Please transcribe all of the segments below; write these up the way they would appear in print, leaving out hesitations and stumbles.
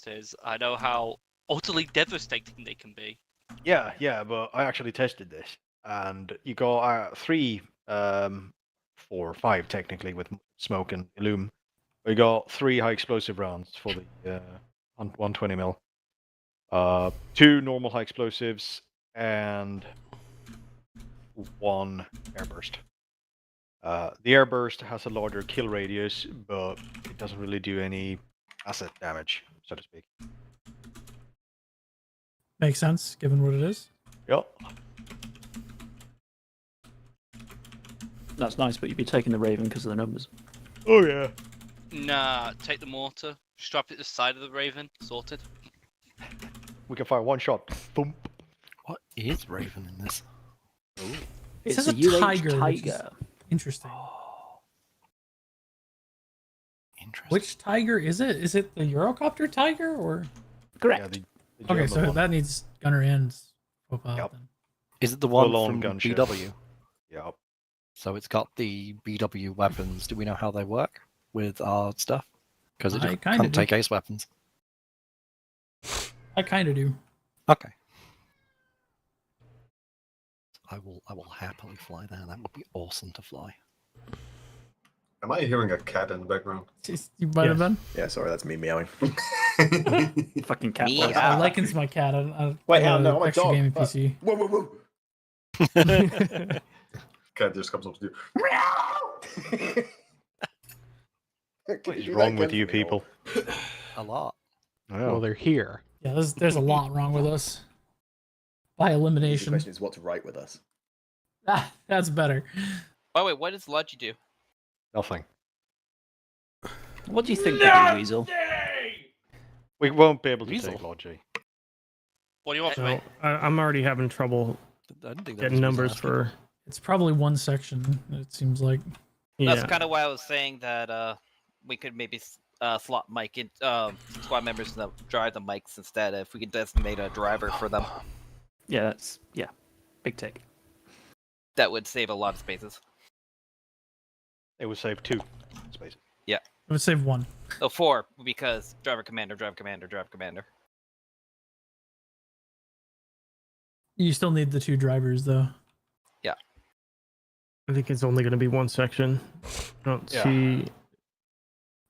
Tempest is. I know how utterly devastating they can be. Yeah, but I actually tested this, and you got 3, 4, 5 technically with smoke and illume. We got 3 high explosive rounds for the 120 mil. 2 normal high explosives and 1 airburst. The airburst has a larger kill radius, but it doesn't really do any asset damage, so to speak. Makes sense, given what it is. Yep. That's nice, but you'd be taking the Raven because of the numbers. Oh yeah. Nah, take the mortar, strap it to the side of the Raven, sorted. We can fire 1 shot. Thump. What is Raven in this? Ooh. It It's says a a UH tiger, which is tiger. interesting. Interesting. Which tiger is it? Is it the Eurocopter tiger or? Correct. The Okay, German so one. that needs gunner and profile. Yep. Then. Is it the one Full-on from gunship. BW? Yep. So it's got the BW weapons. Do we know how they work with our stuff? Because it I just kinda can't do. take ace weapons. I kind of do. Okay. I will happily fly there. That would be awesome to fly. Am I hearing a cat in the background? You might have been. Yeah, sorry, that's me meowing. Fucking cat Meow. boys. I likens my cat. I Wait, have no, I'm a extra dog. gaming Fuck. PC. Whoa, whoa, whoa. Cat just comes up to you. Meow! What is wrong with you people? A lot. Well, they're here. Yeah, there's a lot wrong with us. By The elimination. question is what's right with us. That's better. Oh wait, what does Logi do? Nothing. What do you think, Biggie Weasel? We won't be able to Weasel. take Logi. What do you want from So me? I'm already having trouble I didn't think that getting was numbers asking. for. It's probably one section. It seems like. Yeah. That's kind of why I was saying that we could maybe slot Mike in squad members that drive the mics instead. If we could designate a driver for them, Yeah, big take. that would save a lot of spaces. It would save 2 spaces. It would save 1. Oh, 4 because driver commander, driver commander, driver commander. You still need the 2 drivers though. I think it's only going to be one section. I don't Yeah. see.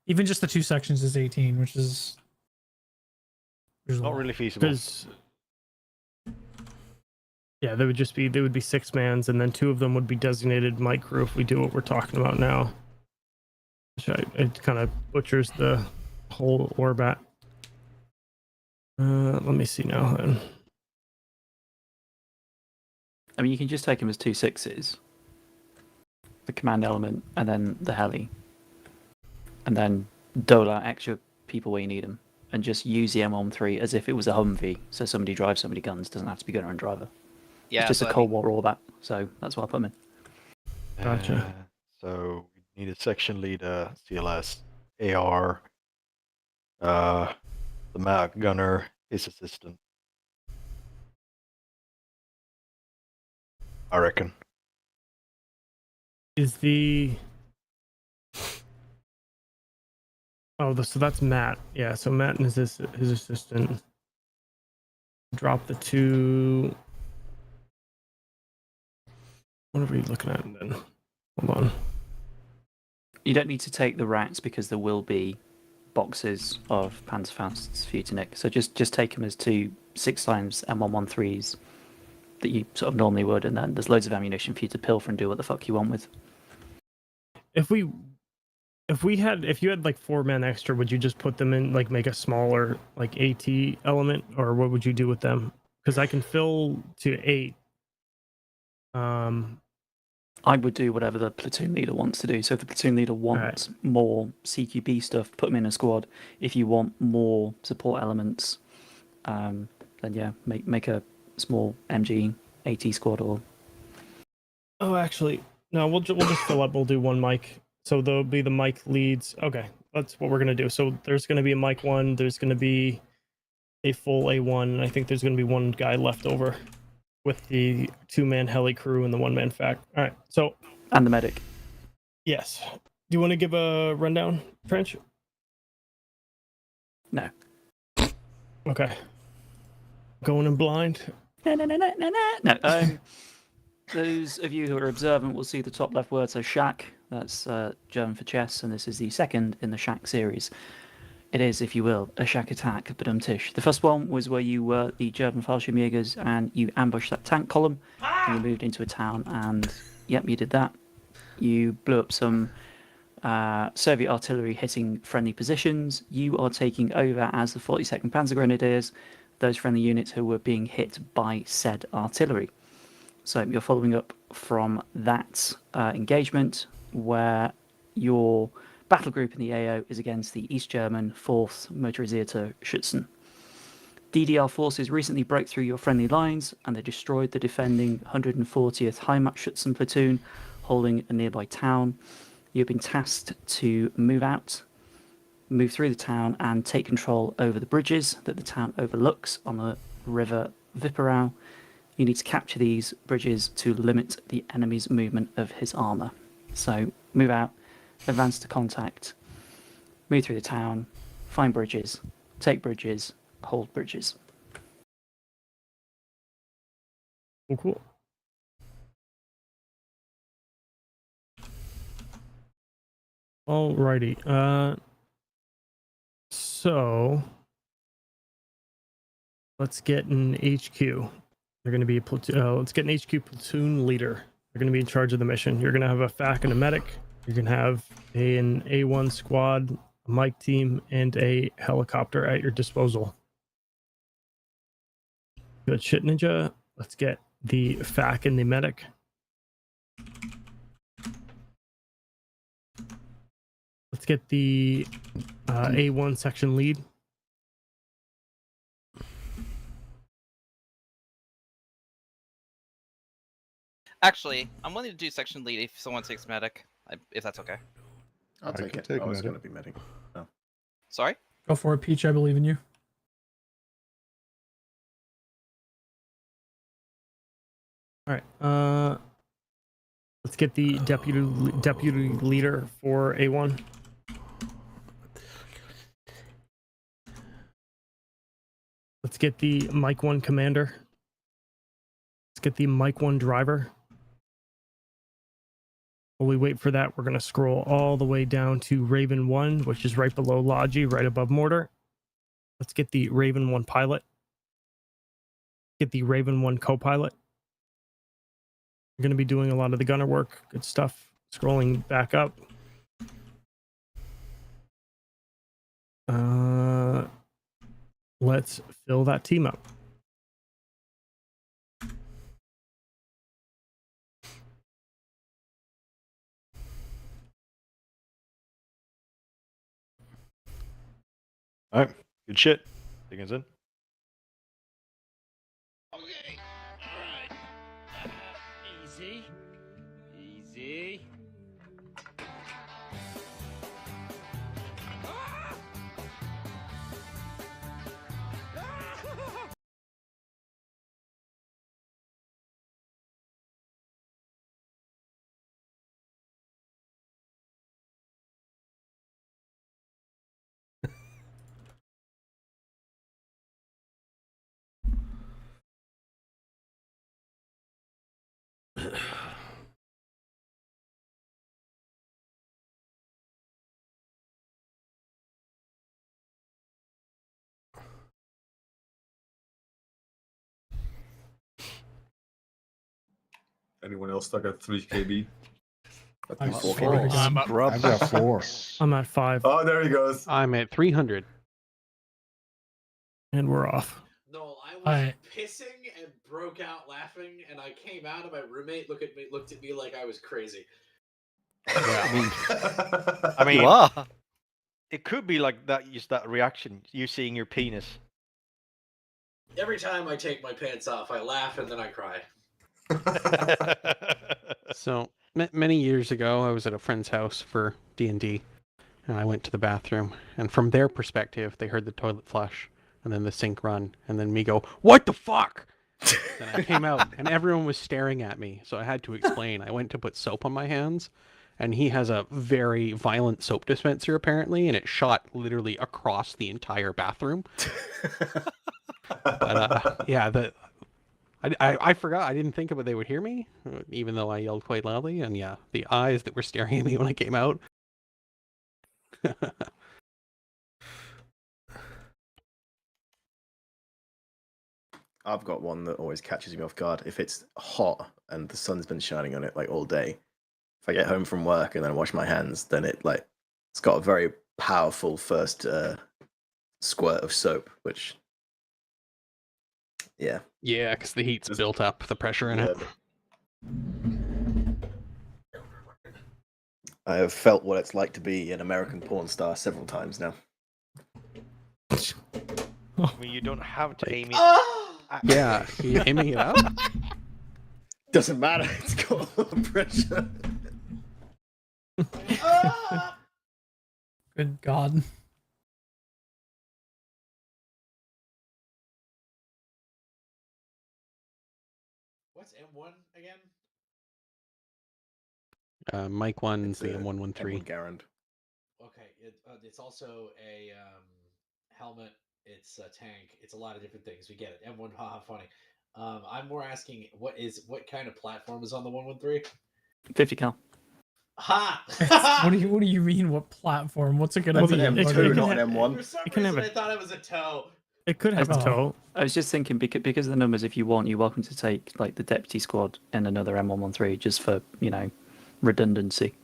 Even just the 2 sections is 18, which is. There's a Not lot. really feasible. Because yeah, there would be 6 mans, and then 2 of them would be designated mic crew if we do what we're talking about now. Which it kind of butchers the whole Orbat. Let me see now then. I mean, you can just take them as 2 6s. The command element, and then the heli. And then dole out extra people where you need them. And just use the M13 as if it was a Humvee. So somebody drives somebody guns, doesn't have to be gunner and driver. Yeah, It's just so a I Cold mean, War Orbat. So that's why I put them in. Gotcha. So we need a section leader, CLS, AR, the Mag Gunner, his assistant. I reckon. Is the so that's Matt. Yeah, so Matt and his assistant. Drop the 2. What are we looking at then? Hold on. You don't need to take the rats because there will be boxes of Panzerfausts for you to nick. So just take them as 2 6 times M113s that you sort of normally would, and then there's loads of ammunition for you to pilfer and do what the fuck you want with. If you had like 4 men extra, would you just put them in, like make a smaller like AT element, or what would you do with them? Because I can fill to 8. I would do whatever the platoon leader wants to do. So if the platoon leader wants more CQB stuff, put them in a squad. If you want more support elements, then yeah, make a small MG AT squad or. Oh, actually, no. We'll just fill up. We'll do 1 mic. So there'll be the mic leads. Okay, that's what we're gonna do. So there's gonna be a mic 1. There's gonna be a full A1. And I think there's gonna be 1 guy left over with the 2-man heli crew and the 1-man fac. All right. So And the medic. yes. Do you want to give a rundown, Trench? No. Okay. Going in blind. No. Those of you who are observant will see the top left word says Schach. That's German for chess, and this is the second in the Schach series. It is, if you will, a Schach attack, but tish. The first one was where you were the German Fallschirmjägers and you ambushed that tank column, and you moved into a town, and yep, you did that. You blew up some Soviet artillery hitting friendly positions. You are taking over as the 42nd Panzer Grenadiers, those friendly units who were being hit by said artillery. So you're following up from that engagement where your battle group in the AO is against the East German 4th Motorisierte Schützen. DDR forces recently broke through your friendly lines and they destroyed the defending 140th Heimatschützen platoon holding a nearby town. You've been tasked to move through the town and take control over the bridges that the town overlooks on the river Wipperau. You need to capture these bridges to limit the enemy's movement of his armour. So move out, advance to contact, move through the town, find bridges, take bridges, hold bridges. Cool. Alrighty. So let's get an HQ. They're going to be a platoon. Let's get an HQ platoon leader. They're going to be in charge of the mission. You're going to have a FAC and a medic. You're going to have an A1 squad, a mic team, and a helicopter at your disposal. Good shit, Ninja. Let's get the FAC and the medic. Let's get the A1 section lead. Actually, I'm willing to do section lead if someone takes medic, if that's okay. I'll take it. I was going to be medic. Oh. Sorry? Go for it, Peach. I believe in you. All right. Let's get the deputy leader for A1. Let's get the Mike 1 commander. Let's get the Mike 1 driver. While we wait for that, we're going to scroll all the way down to Raven 1, which is right below Logi, right above Mortar. Let's get the Raven 1 pilot. Get the Raven 1 co-pilot. We're going to be doing a lot of the gunner work. Good stuff. Scrolling back up. Let's fill that team up. All right, good shit. Taking us in. Okay, alright. Easy. Easy. Ah! Ah! Anyone else stuck at 3 KB? I At 4 swear to KB. God. I've got 4. I'm at 5, Oh, there he goes. I'm at 300. and we're off. No, I was Alright. pissing and broke out laughing, and I came out, and my roommate looked at me like I was crazy. I mean, You are. it could be like that. Just that reaction, you seeing your penis. Every time I take my pants off, I laugh and then I cry. So many years ago, I was at a friend's house for D&D, and I went to the bathroom. And from their perspective, they heard the toilet flush, and then the sink run, and then me go, "What the fuck?" Then I came out, and everyone was staring at me, so I had to explain. I went to put soap on my hands, and he has a very violent soap dispenser apparently, and it shot literally across the entire bathroom. But yeah, I forgot. I didn't think about they would hear me, even though I yelled quite loudly. And yeah, the eyes that were staring at me when I came out. I've got one that always catches me off guard. If it's hot and the sun's been shining on it like all day, if I get home from work and then wash my hands, then it's got a very powerful first squirt of soap, which yeah. Yeah, because the heat's built up, the pressure in it. I have felt what it's like to be an American porn star several times now. I mean, you don't have to aim it. Yeah, you aiming it up? Doesn't matter. It's got all the pressure. Good God. What's M1 again? Mike 1's the M113. M1 Garand. Okay, it's also a helmet. It's a tank. It's a lot of different things. We get it. M1, haha, funny. I'm more asking what kind of platform is on the 113? 50 cal. Ha! What do you mean? What platform? What's it gonna be? M2, not an M1. For some You can have reason, a- I thought it was a toe. It could have a toe. I was just thinking because of the numbers, if you want, you're welcome to take like the deputy squad and another M113 just for redundancy.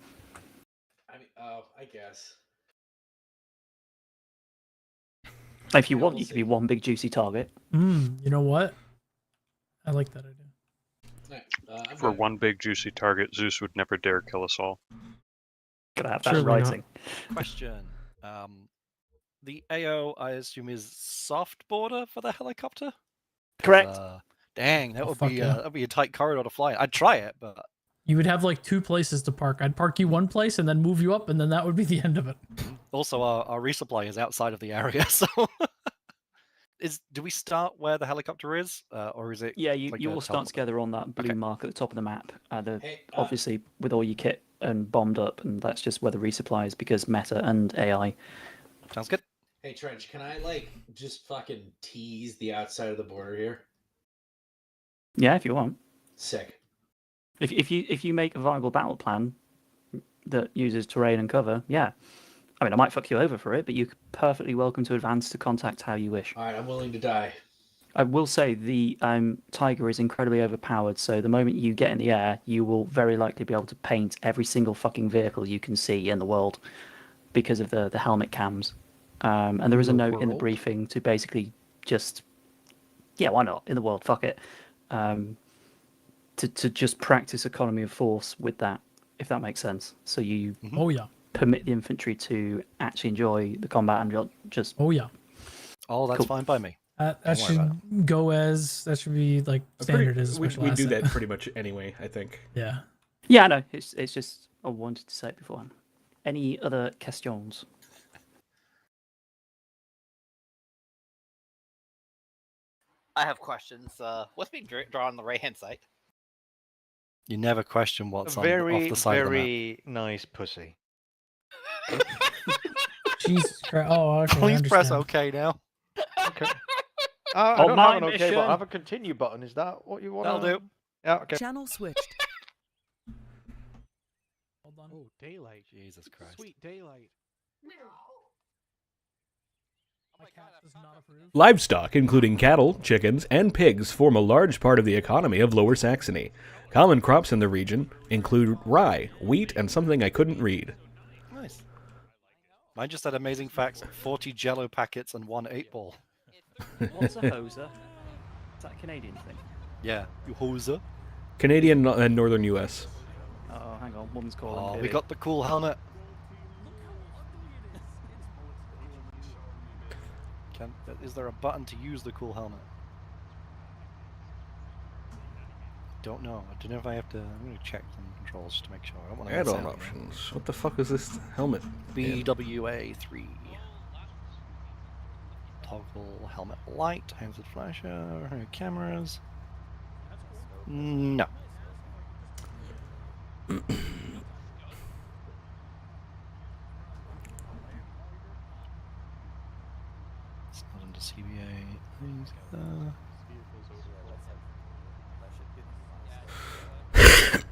I mean, oh, I guess. If you Yeah, want, we'll you could see. be one big juicy target. You know what? I like that idea. Right, For one big juicy target, Zeus would never dare kill us all. Gotta have that Surely not. writing. Question. The AO, I assume, is soft border for the helicopter? Correct. Dang, that Oh, would fuck be yeah. that'd be a tight corridor to fly. I'd try it, but You would have like 2 places to park. I'd park you one place and then move you up, and then that would be the end of it. also our resupply is outside of the area, so do we start where the helicopter is, or is it? Yeah, you like all a start teleport? together on that blue Okay. mark at the top of the map. Hey, Obviously, with all your kit and bombed up, and that's just where the resupply is because meta and AI. Sounds good. Hey, Trench, can I just fucking tease the outside of the border here? Yeah, if you want. Sick. If you make a viable battle plan that uses terrain and cover, yeah. I mean, I might fuck you over for it, but you're perfectly welcome to advance to contact how you wish. All right, I'm willing to die. I will say the Tiger is incredibly overpowered, so the moment you get in the air, you will very likely be able to paint every single fucking vehicle you can see in the world because of the helmet cams. And there is a note in the briefing to basically just, yeah, why not? In the world, fuck it. To just practice economy of force with that, if that makes sense. So you Oh yeah. permit the infantry to actually enjoy the combat and just. Oh yeah. Oh, that's Cool. fine by me. That Don't worry about should go as that should be like standard as a we special do asset. that pretty much anyway, I think. Yeah. Yeah, I know. It's just I wanted to say it beforehand. Any other questions? I have questions. What's being drawn on the right hand side? You never question what's off Very, the side of the map. very nice pussy. Jesus Christ. Oh, okay. I Please press understand. OK now. Okay. I On don't my have an OK mission. button. I have a continue button. Is that what you want? That'll do. Yeah. Okay. Channel switched. Hold on. Oh, daylight. Jesus Christ. Sweet daylight. My cat does not approve. Livestock, including cattle, chickens, and pigs, form a large part of the economy of Lower Saxony. Common crops in the region include rye, wheat, and something I couldn't read. Nice. Mine just had amazing facts: 40 Jello packets and 1 8-ball. What's a hoser? Is that a Canadian thing? Yeah, you hoser. Canadian and Northern U.S. Oh, hang on. Woman's calling. Oh, we baby. got the cool helmet. Is there a button to use the cool helmet? Don't know. I don't know if I have to. I'm going to check some controls to make sure. I don't want to Add-on options. What the fuck is this helmet? BWA 3. Toggle helmet light. Hands with flasher. Cameras. No.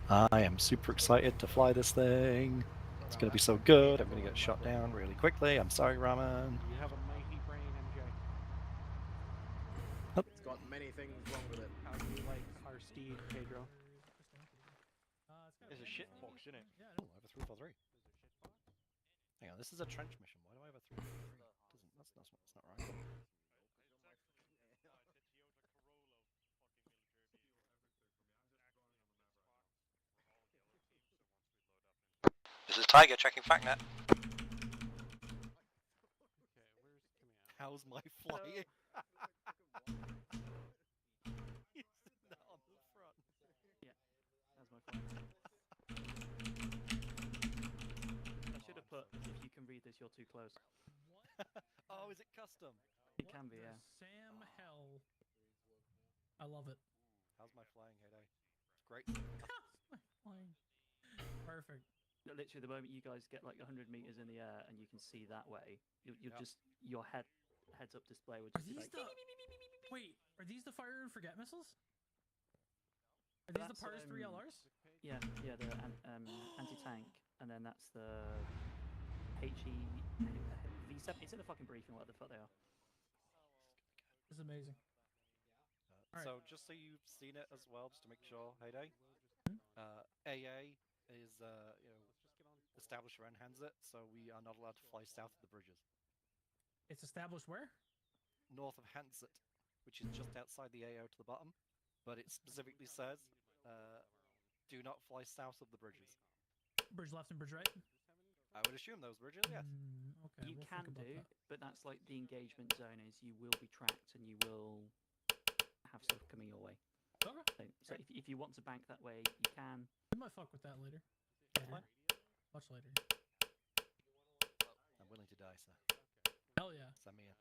I am super excited to fly this thing. It's going to be so good. I'm going to get shot down really quickly. I'm sorry, Ramen. You have a mighty brain, MJ. It's got many things wrong with it. How do you like our steed, Pedro? There's a shit box in it. Oh, I have a 343. Hang on, this is a trench mission. Why do I have a 343? That's not right. This is Tiger checking FactNet. How's my flying? He's not on the front. Yeah, that's my flying. I should have put, if you can read this, you're too close. Oh, is it custom? It can be, yeah. Sam Hell. I love it. How's my flying, Heyday? It's great. My flying. Perfect. Literally, the moment you guys get like 100 meters in the air and you can see that way, you'll just your heads-up display would Are just be these like. Wait, are these the fire and forget missiles? Are these the Pars 3 LRs? Yeah, the anti-tank, and then that's the V7. It's in the fucking briefing, what the fuck they are. This is amazing. So just so you've seen it as well, just to make sure, Heyday, AA is established around Hanset, so we are not allowed to fly south of the bridges. It's established where? North of Hanset, which is just outside the AO to the bottom, but it specifically says, do not fly south of the bridges. Bridge left and bridge right? I would assume those bridges, yes. Okay, You we'll can think about do, that. but that's like the engagement zone is you will be tracked and you will have stuff coming your way. Okay. So if you want to bank that way, you can. We might fuck with that later. Much later. I'm willing to die, sir. Hell yeah. Send me in.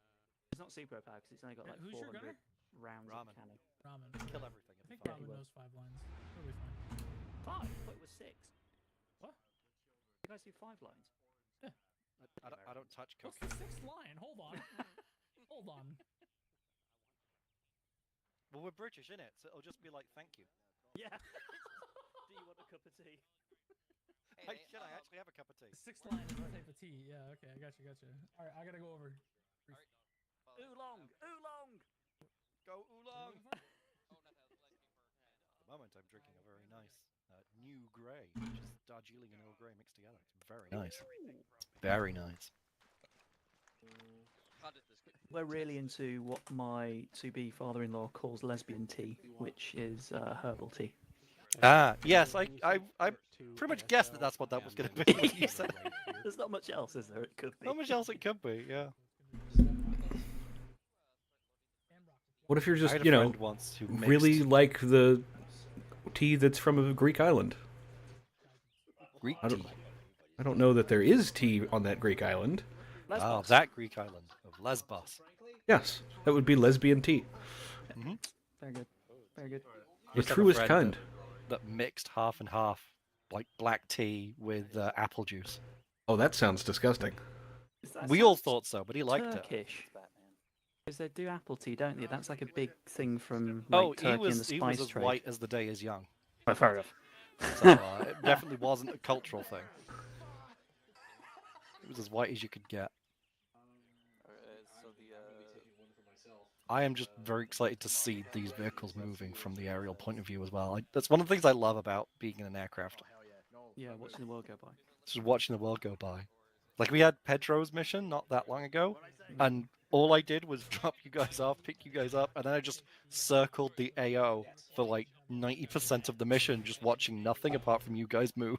It's not super power because it's only got like Who's your 400 gunner? rounds Ramen. of cannon. Ramen. Kill everything. I think It'll be Ramen fine. knows 5 lines. It'll be fine. 5? I thought it was 6. What? You guys do 5 lines? I don't touch What's cocaine. the 6th line? Hold on. Hold on. Well, we're British, innit? So it'll just be like, thank you. Yeah. Do you want a cup of tea? Hey, should I actually have a cup of tea? The 6th line is a type of tea. Yeah, okay, I got you. Alright, I gotta go over. Oolong! Oolong! Go oolong! At the moment, I'm drinking a very nice new grey, which is Darjeeling and Earl Grey mixed together. It's very nice. It's very nice. We're really into what my to-be father-in-law calls lesbian tea, which is herbal tea. Ah, yes, I pretty much guessed that that's what that was going to be when you said it. There's not much else, is there? It could be. Not much else it could be, yeah. What if you're I just, had a you know, friend once who really mixed- like the tea that's from a Greek island? Greek I don't, tea? I don't know that there is tea on that Greek island. Oh, that Greek island of Lesbos. Yes, that would be lesbian tea. Mm-hmm. Very good. Very good. The truest kind. That mixed half and half, like black tea with apple juice. Oh, that sounds disgusting. We all thought so, but he liked it. Turkish. Because they do apple tea, don't they? That's like a big thing from like, Oh, Turkey and the he spice was as trade. white as the day is young. Oh, fair enough. So it definitely wasn't a cultural thing. It was as white as you could get. I am just very excited to see these vehicles moving from the aerial point of view as well. That's one of the things I love about being in an aircraft. Yeah, watching the world go by. Just watching the world go by. Like we had Pedro's mission not that long ago, and all I did was drop you guys off, pick you guys up, and then I just circled the AO for like 90% of the mission, just watching nothing apart from you guys move.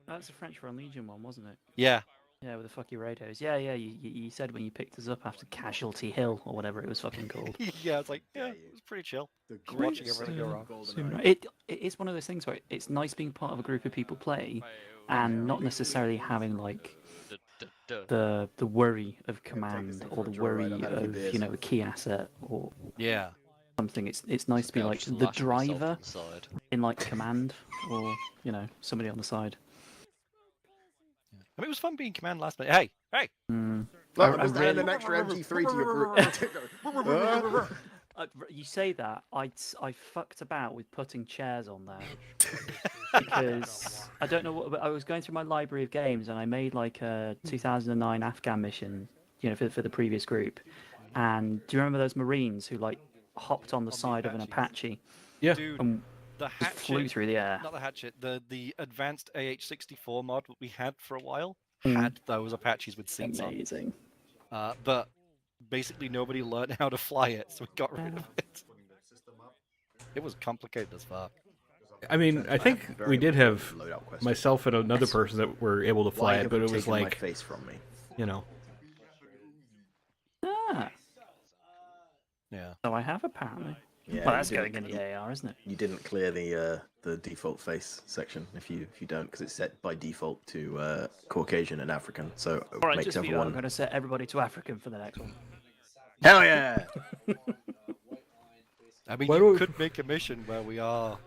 That's the French Foreign Legion one, wasn't it? Yeah. Yeah, with the fucky radios. Yeah, you said when you picked us up after Casualty Hill, or whatever it was fucking called. Yeah, it's like, yeah, it was pretty chill. Just watching everything go wrong. It is one of those things where it's nice being part of a group of people play, and not necessarily having like the worry of command or the worry of a key asset or something. It's nice to be like the driver in like command or somebody on the side. I mean, it was fun being command last minute. Hey! Look, I'm just adding an extra MG3 to your group. You say that I fucked about with putting chairs on there because I don't know what. But I was going through my library of games and I made like a 2009 Afghan mission, for the previous group. And do you remember those Marines who like hopped on the side of an Apache? Yeah. Dude, And the just flew hatchet, through the air. not the hatchet, the advanced AH-64 mod that we had for a while Mm. had those Apaches with seats Amazing. on. But basically nobody learned how to fly it, so we got rid of it. It was complicated as fuck. I mean, I think we did have myself and another person that were able to fly Why it, have but you it was taken my like, face from me? you know. Ah. Yeah. So I have apparently. Yeah, Well, you that's going didn't- in the AR, isn't it? You didn't clear the default face section if you don't, because it's set by default to Caucasian and African, so it All right, makes just for you, I'm everyone. going to set everybody to African for the next one. Hell yeah! I mean, Why you don't- could make a mission where we are,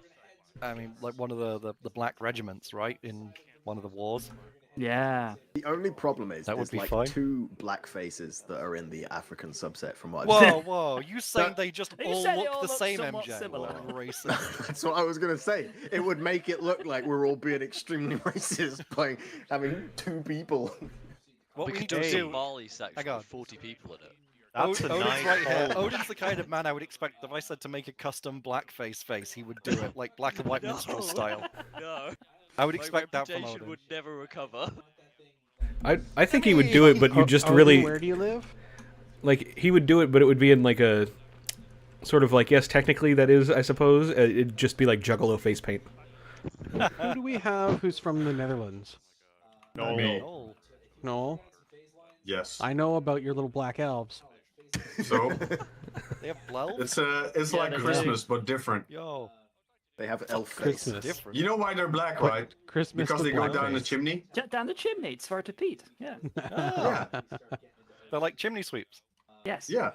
I mean, like one of the black regiments, right, in one of the wars. Yeah. The only problem is That would there's be like fine. 2 black faces that are in the African subset from what I've Whoa, seen. whoa! You saying they just You all said they look all the look same, somewhat MJ? similar. Racist. That's what I was gonna say. It would make it look like we're all being extremely racist by having 2 people. What we we could need do to a do? Somali section Hang on. with 40 people in it. Odin's right here. poll. Odin's the kind of man I would expect if I said to make a custom blackface face, he would do it, like black and white minstrel style. No. I would My expect that from reputation Odin. would never recover. I think he would do it, but you just Odin, really Where do you live? like he would do it, but it would be in like a sort of like, yes, technically that is, I suppose. It'd just be like Juggalo face paint. Who do we have who's from the Netherlands? No. Me. Noel? Yes. I know about your little black elves. So They have blells? it's like they do. Christmas but different. Yo. They have elf face. Christmas. Different. You know why they're black, What? right? Christmas Because with they go black down the face. chimney. Down the chimney, it's for to Pete. Yeah. Ah. They're like chimney sweeps. Yes. Yeah.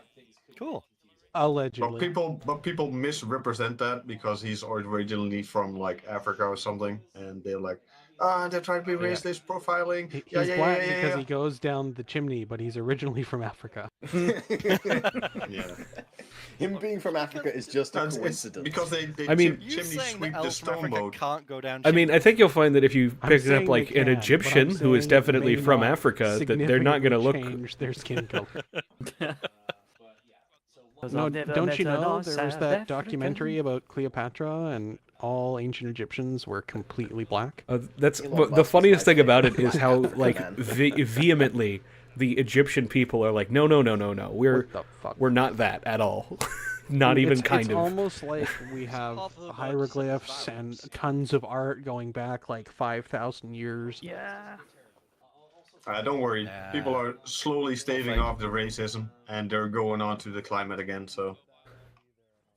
Cool. Allegedly. But people misrepresent that because he's originally from like Africa or something, and they're like, they're trying to be racist, profiling. He's Yeah, black yeah, because yeah. he goes down the chimney, but he's originally from Africa. Yeah. Him being from Africa is just a It's coincidence. because they I mean- You chimney saying sweep that the elves from stone Africa boat. can't go down I mean, I think you'll find that if you I'm pick up saying like they an can, but Egyptian I'm who is saying it definitely may from not Africa, that they're not going to look. significantly change their skin color. 'Cause No, I've never don't you met a know North there was South that documentary African. about Cleopatra and all ancient Egyptians were completely black? That's Elon the Musk funniest is my thing about it favorite is how black like African man. vehemently the Egyptian people are like, no, we're What the fuck? we're not that at all, not even it's, kind it's of. almost like we have half of them are hieroglyphs just and tons of art going back like 5,000 years. Yeah. Don't worry, Nah. people are slowly staving fake. off the racism, and they're going on to the climate again. So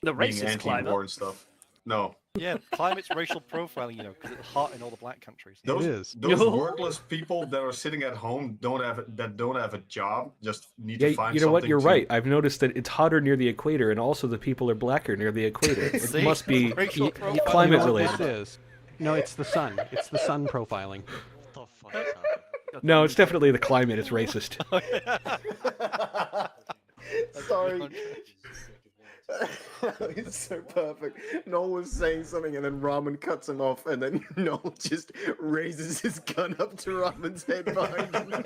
The being racist climate. anti-war and stuff. No, Yeah, climate's racial profiling, because it's hot in all the black countries. those is. those No. workless people that are sitting at home don't have a job, just need Yeah, to find you know what? something You're to- right. I've noticed that it's hotter near the equator, and also the people are blacker near the equator. It See? must be Racial profiling. You climate know what related. this is? No, it's the sun. It's the sun profiling. What the fuck is happening? No, it's definitely the climate. It's racist. Sorry. It's so perfect. Noel was saying something and then Ramen cuts him off, and then Noel just raises his gun up to Ramen's head behind him.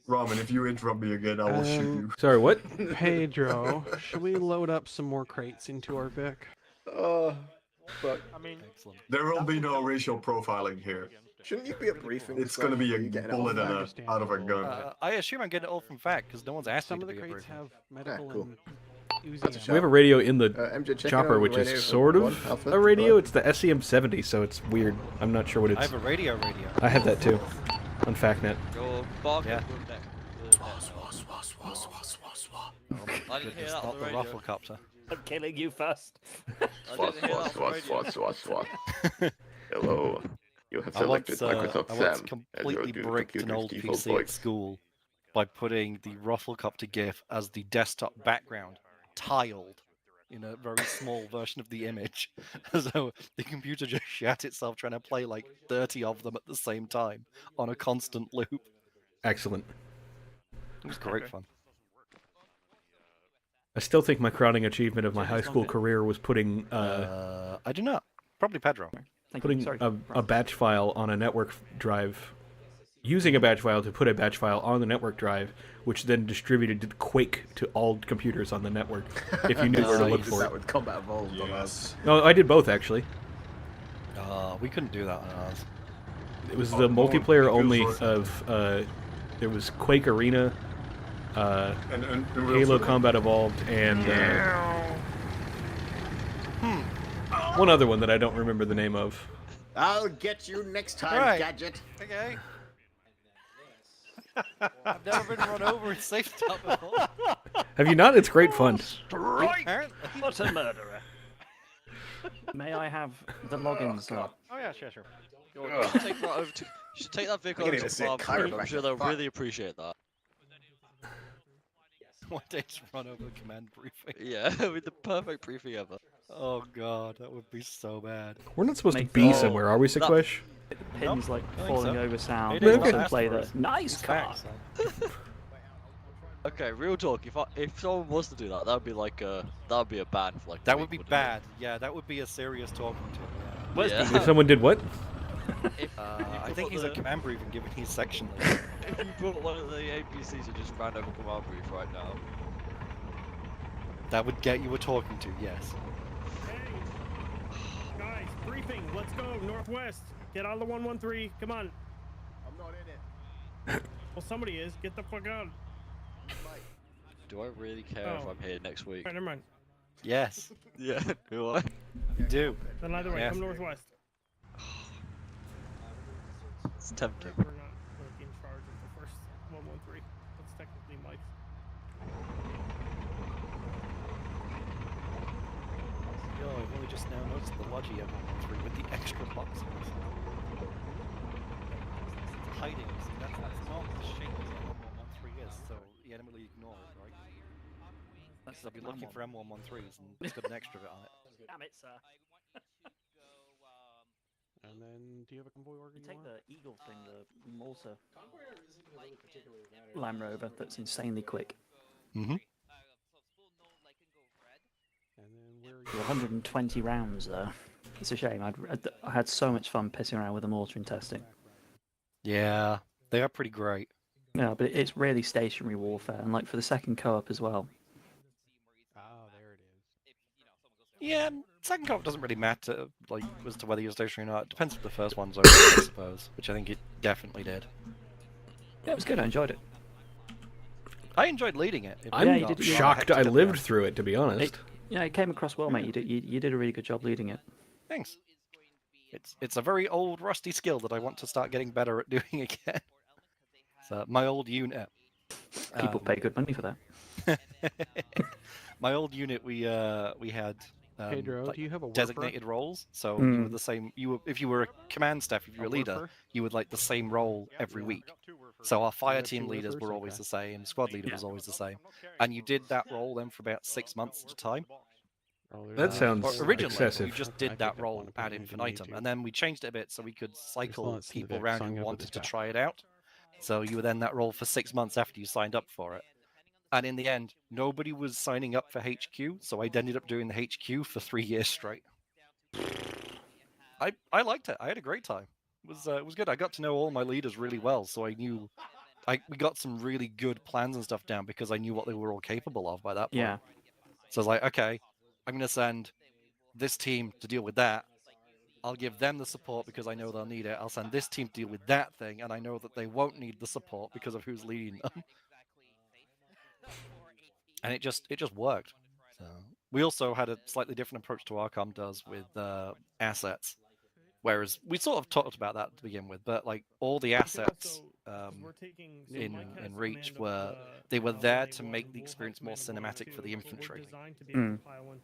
Ramen, if you interrupt me again, I will shoot you. Sorry, what? Pedro, should we load up some more crates into our Vic? Oh, fuck. I mean, Excellent. There will be no racial profiling here. Shouldn't you be a briefing? It's going to be a bullet I and understand. out of a gun. I assume I'm getting it all from fact because no one's asked Some me of to the be a crates briefing. have medical cool. and That's a Uzi We have a ammo. radio in the MJ, check chopper, out which radio is for sort of one, Alpha. a radio. It's the SEM-70, so it's weird. I'm not sure what I it's. have a radio. I have that too, on FactNet. Your barcode Yeah. will neck. I didn't hear Goodness, that on not the the radio. Rufflecopter. I'm killing you first. I didn't hear that on the radio. Hello. You have I once completely bricked an old PC at school by putting the Rufflecopter GIF as the desktop background, tiled in a very small version of the image. So the computer just shat itself trying to play like 30 of them at the same time on a constant loop. Excellent. It was great fun. I still think my crowning achievement of my Checkers high school longer. career was putting I do not. Probably Pedro. Thank putting you. Sorry. a batch file on a network drive, using a batch file to put a batch file on the network drive, which then distributed Quake to all computers on the network, if you knew where to look for That it. with Combat Evolved on us. No, I did both actually. We couldn't do that on ours. It was the multiplayer only of there was Quake Arena, And Halo Combat Evolved, and one other one that I don't remember the name of. I'll get you next time, Alright. Gadget. Okay. I've never been run over in safe stop before. Have you not? It's great fun. Apparently. What a murderer. May I have the logins? Oh yeah, sure. You should take that over to. You should take that vehicle I'm over gonna to say Farm. chiropractor. I'm sure they'll really appreciate that. One day just run over the command briefing. Yeah, with the perfect briefing ever. Oh god, that would be so bad. We're not supposed to Make be the- somewhere, are we, Sequesh? Pins like I think falling so. over sound. It is Also not play asked the for. nice It's car. facts, Okay, real talk. If someone was to do that, that would be like a ban for like. a That week, would be wouldn't it? bad. Yeah, that would be a serious talking to. Where's Yeah. If someone did what? I think he's a command briefing given his section. If you brought one of the APCs who just ran over command brief right now. That would get you a talking to, yes. Guys, briefing. Let's go. Northwest. Get out of the 113. Come on. I'm not in it. Well, somebody is. Get the fuck out. Do I really care if Oh. I'm here next week? Alright, never mind. Yes, Yeah. Do I? you do. Then either way, Yes. come northwest. It's tempting. We're not in charge of the first 113. That's technically Mike's. Yo, I've only just now noticed the Logi M113 with the extra boxes. It's hiding. See, that's not the shape that M113 is, so the enemy will ignore it, right? That's I'll be looking for M113s and it's got an extra bit on it. Damn it, sir. And then, do you have a convoy order? You take the Eagle thing, the Malta Land Rover that's insanely quick. Mm-hmm. And then where are Do 120 rounds though. It's a shame. I had so much fun pissing around with the mortar in testing. Yeah, they are pretty great. Yeah, but it's really stationary warfare, and like for the second co-op as well. Oh, there it is. Yeah, second co-op doesn't really matter, like, as to whether you're stationary or not. It depends if the first one's over, I suppose, which I think it definitely did. Yeah, it was good. I enjoyed it. I enjoyed leading it. I'm you did- shocked I lived through it, to be honest. Yeah, it came across well, mate. You did a really good job leading it. Thanks. It's a very old, rusty skill that I want to start getting better at doing again. So my old unit. People pay good money for that. My old unit, we had Pedro, like, do you have a warper? designated roles. So Hmm. you were the same. If you were a command staff, if you were a leader, warper? you would like the same role every week. So our fire have team two leaders warpers? were always Okay. the same. Squad leader Yeah. was always the same, and you did that role then for about 6 months at a time. Oh, there's That not- sounds Or originally, excessive. you just I did picked that up role one, ad apparently, didn't need infinitum, to. and then we changed it a bit so we could cycle lots in the people deck, around so I'm who gonna put wanted this to back. try it out. So you were then that role for 6 months after you signed up for it. And in the end, nobody was signing up for HQ, so I ended up doing the HQ for 3 years straight. I liked it. I had a great time. It was good. I got to know all my leaders really well, so I knew we got some really good plans and stuff down because I knew what they were all capable of by that point. Yeah. So I was like, okay, I'm going to send this team to deal with that. I'll give them the support because I know they'll need it. I'll send this team to deal with that thing, and I know that they won't need the support because of who's leading them. And it just worked. So we also had a slightly different approach to Arcom does with assets. Whereas we sort of talked about that to begin with, but like all the assets in Reach were there to make the experience more cinematic for the infantry. Mm.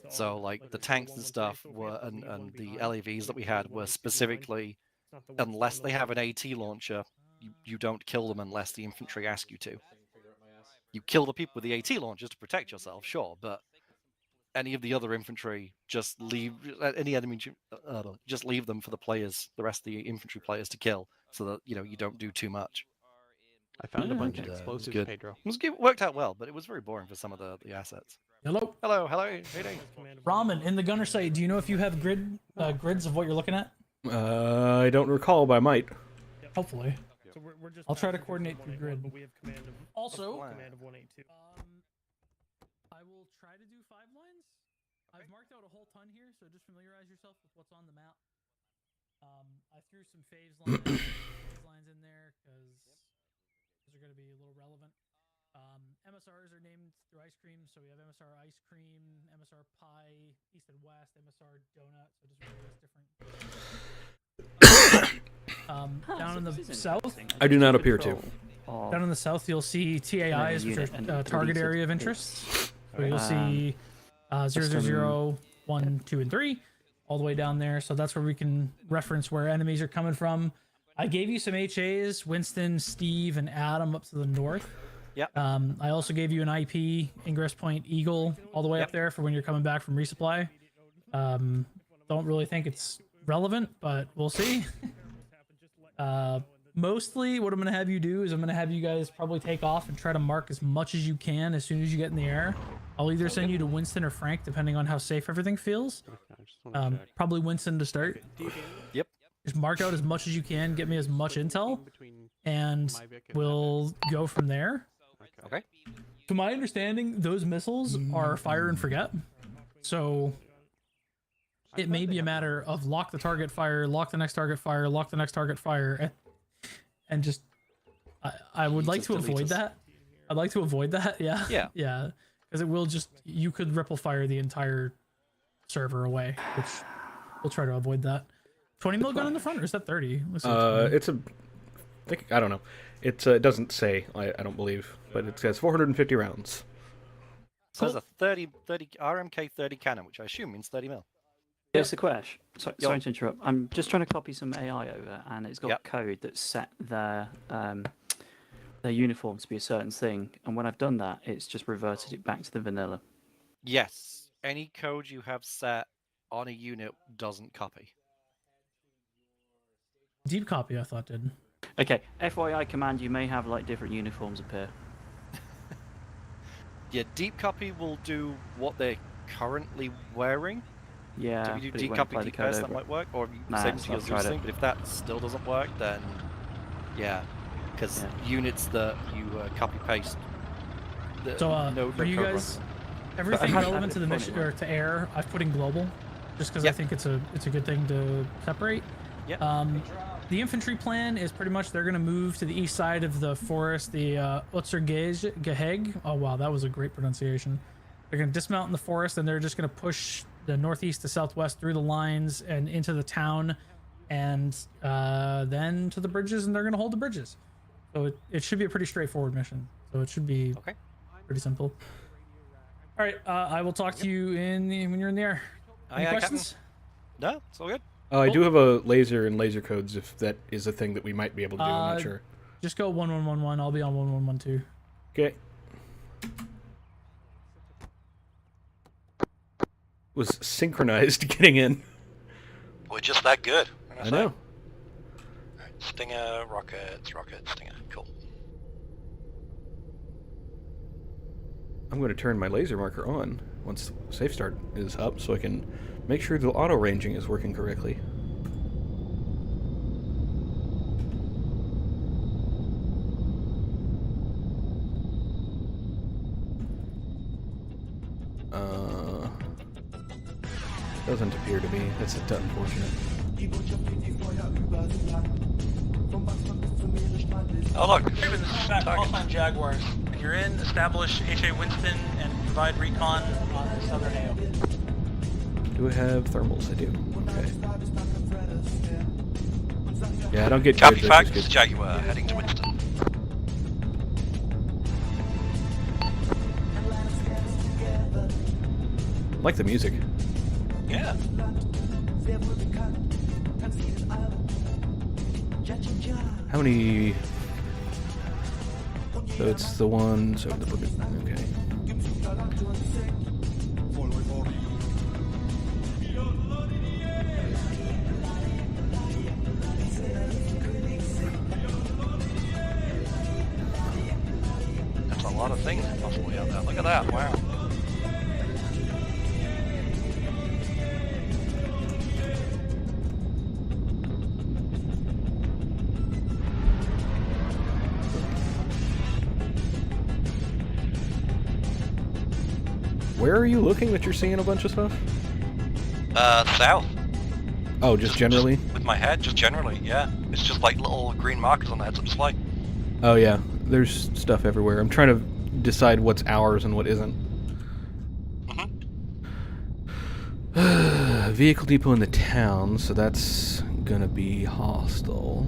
So like the tanks and stuff were and the LAVs that we had were specifically, unless they have an AT launcher, you don't kill them unless the infantry ask you to. You kill the people with the AT launchers to protect yourself, sure, but any of the other infantry, just leave any enemy. Just leave them for the players, the rest of the infantry players to kill, so that you don't do too much. I found a Yeah, bunch it of was explosives, good. Pedro. It was good. It worked out well, but it was very boring for some of the assets. Hello. Hello. Hey day. Ramen in the gunner site. Do you know if you have grids of what you're looking at? I don't recall, but I might. Hopefully. So we're just I'll try to passing coordinate this through 181, grid. but we have command of Also, command of 182. I will try to do 5 lines. I've marked out a whole ton here, so just familiarize yourself with what's on the map. I threw some faves lines in there because those are going to be a little relevant. MSRs are named through ice cream, so we have MSR ice cream, MSR pie, east and west, MSR donut, so just various different. Down in the south, I do not appear to. down in the south, you'll see TAIs, which are target area of interest. So you'll see 000, 1, 2, and 3, all the way down there. So that's where we can reference where enemies are coming from. I gave you some HAs, Winston, Steve, and Adam up to the north. Yep. I also gave you an IP, Ingress Point Eagle, all the way up there for when you're coming back from resupply. Don't really think it's relevant, but we'll see. Mostly what I'm going to have you do is I'm going to have you guys probably take off and try to mark as much as you can as soon as you get in the air. I'll either send you to Winston or Frank, depending on how safe everything feels. Probably Winston to start. Yep. Just mark out as much as you can, get me as much intel, and we'll go from there. Okay. To my understanding, those missiles are fire and forget. So it may be a matter of lock the target fire, lock the next target fire, lock the next target fire, and just I would like to avoid that. I'd like to avoid that. Yeah. Yeah. Yeah. Because it will just, you could ripple fire the entire server away, which we'll try to avoid that. 20 mil gun in the front, or is that 30? It's a, I don't know. It doesn't say. I don't believe, but it says 450 rounds. So there's a 30 RMK 30 cannon, which I assume means 30 mil. Here's the question. Sorry to interrupt. I'm just trying to copy some AI over, and it's got code that set their uniform to be a certain thing. And when I've done that, it's just reverted it back to the vanilla. Yes. Any code you have set on a unit doesn't copy. Deep copy, I thought did. Okay. FYI command, you may have like different uniforms appear. Yeah, deep copy will do what they're currently wearing. Yeah. So if you do but it deep won't copy apply the deep code pass, that over might it. work, or Nah, same so to your I've tried Zeus thing. it. But if that still doesn't work, then yeah, because units that you copy paste. So for you guys, everything relevant to the mission or to air, I've put in global, just because I think it's a good thing to separate. Yeah. The infantry plan is pretty much they're going to move to the east side of the forest, the Utzergeheg. Oh wow, that was a great pronunciation. They're going to dismount in the forest, and they're just going to push the northeast to southwest through the lines and into the town, and then to the bridges, and they're going to hold the bridges. So it should be a pretty straightforward mission. So it should be pretty simple. All right, I will talk to you when you're in the air. Any questions? No, it's all good. I do have a laser and laser codes if that is a thing that we might be able to do. I'm not sure. Just go 1111. I'll be on 1112. Okay. Was synchronized getting in. We're just that good. I know. Alright, Stinger, rocket, Stinger. Cool. I'm going to turn my laser marker on once safe start is up so I can make sure the auto ranging is working correctly. Doesn't appear to be. That's unfortunate. Oh look, This is Call Jaguars. When you're in, establish HA Winston and provide recon on the southern AO. Do I have thermals? I do. Okay. Yeah, I don't get Copy good, fact, but it's Jaguar heading to Winston. I like the music. Yeah. How many? So it's the ones over the book. Okay. lot of things possibly out there. Look at that, wow. Where are you looking that you're seeing a bunch of stuff? South. Oh, just generally? With my head, just generally, yeah. It's just like little green markers on the heads up display. Oh yeah, there's stuff everywhere. I'm trying to decide what's ours and what isn't. Vehicle depot in the town, so that's gonna be hostile.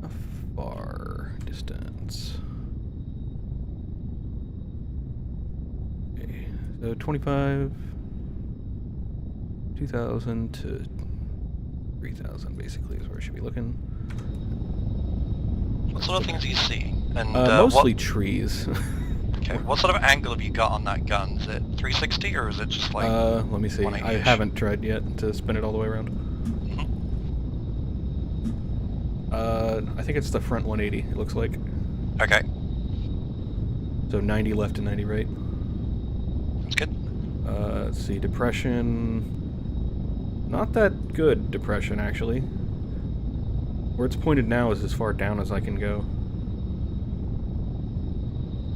A far distance. Okay, so 25, 2,000 to 3,000 basically is where I should be looking. What sort of things are you seeing? And mostly trees. Okay, what sort of angle have you got on that gun? Is it 360 or is it just like? Let me see. I 180-ish? haven't tried yet to spin it all the way around. I think it's the front 180. It looks like. Okay. So 90 left and 90 right. That's good. Let's see. Depression. Not that good depression actually. Where it's pointed now is as far down as I can go.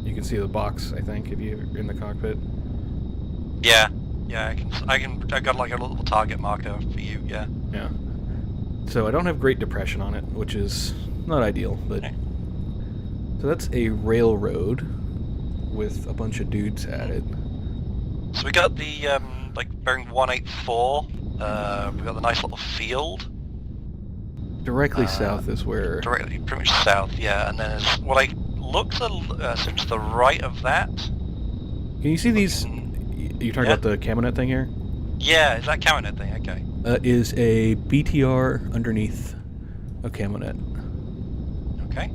You can see the box, I think, if you're in the cockpit. Yeah, yeah, I got like a little target marker for you, yeah. Yeah. So I don't have great depression on it, which is not ideal, but... Okay. So that's a railroad with a bunch of dudes at it. So we got the, like, bearing 184, we got the nice little field. Directly south is where... Directly, pretty much south, yeah, and then there's what I looks to the right of that. Can you see these... You're talking about the Camonet thing here? Yeah, is that Camonet thing? Okay. Is a BTR underneath a Camonet. Okay.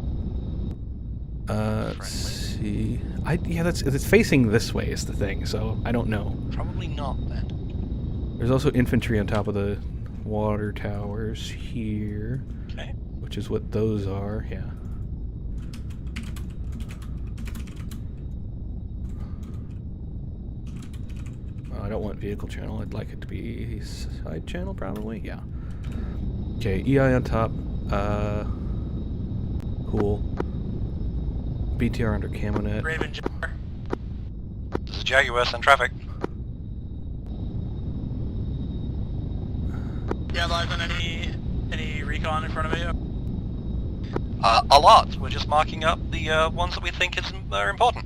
Let's see... yeah, it's facing this way is the thing, so I don't know. Probably not, then. There's also infantry on top of the water towers here. Okay. Which is what those are, yeah. I don't want vehicle channel, I'd like it to be side channel probably, yeah. Okay, EI on top, cool. BTR under Camonet. Raven Jaguar. This is Jaguar in traffic. Yeah, live on any recon in front of you? A lot. We're just marking up the ones that we think are important.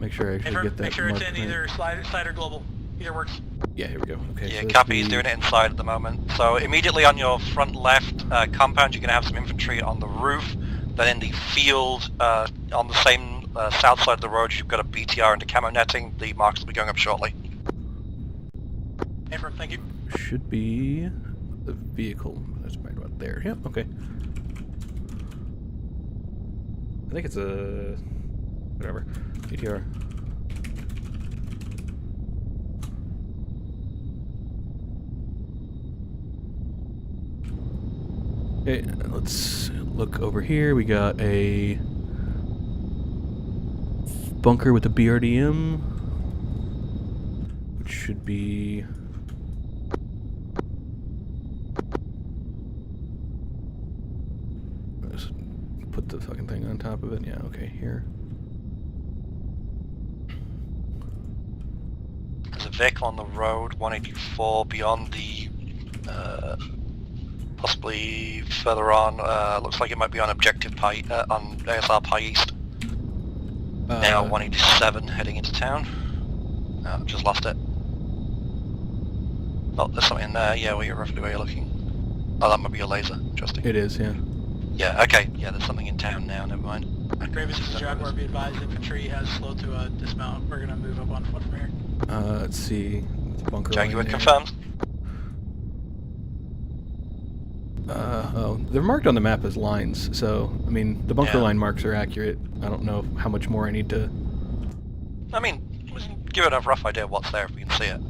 Make sure I actually get that. Make sure it's marked in right. either slide or global. Either works. Yeah, here we go. Okay. Yeah, so copy. He's doing it inside at the moment. So immediately on your front left compound, you're going to have some infantry on the roof. Then in the field, on the same south side of the road, you've got a BTR into camo netting. The marks will be going up shortly. Affirm, thank you. Should be the vehicle. That's right about there. Yep. Okay. I think it's a whatever BTR. Okay, let's look over here. We got a bunker with a BRDM, which should be let's put the fucking thing on top of it. Yeah, okay, here. There's a vehicle on the road, 184, beyond the possibly further on. Looks like it might be on objective Pi, on ASR Pi East. Now 187 heading into town. Just lost it. Oh, there's something there. Yeah, roughly where you're looking. Oh, that might be a laser. Interesting. It is, yeah. Yeah. Okay. Yeah, there's something in town now. Never mind. Raven, this is Jaguar. Be advised, infantry has slowed to dismount. We're gonna move up on foot from here. Let's see. The bunker. Jaguar line there. confirmed. Oh, they're marked on the map as lines, so, I mean, the bunker Yeah. line marks are accurate. I don't know how much more I need to... I mean, we can give it a rough idea of what's there if we can see it.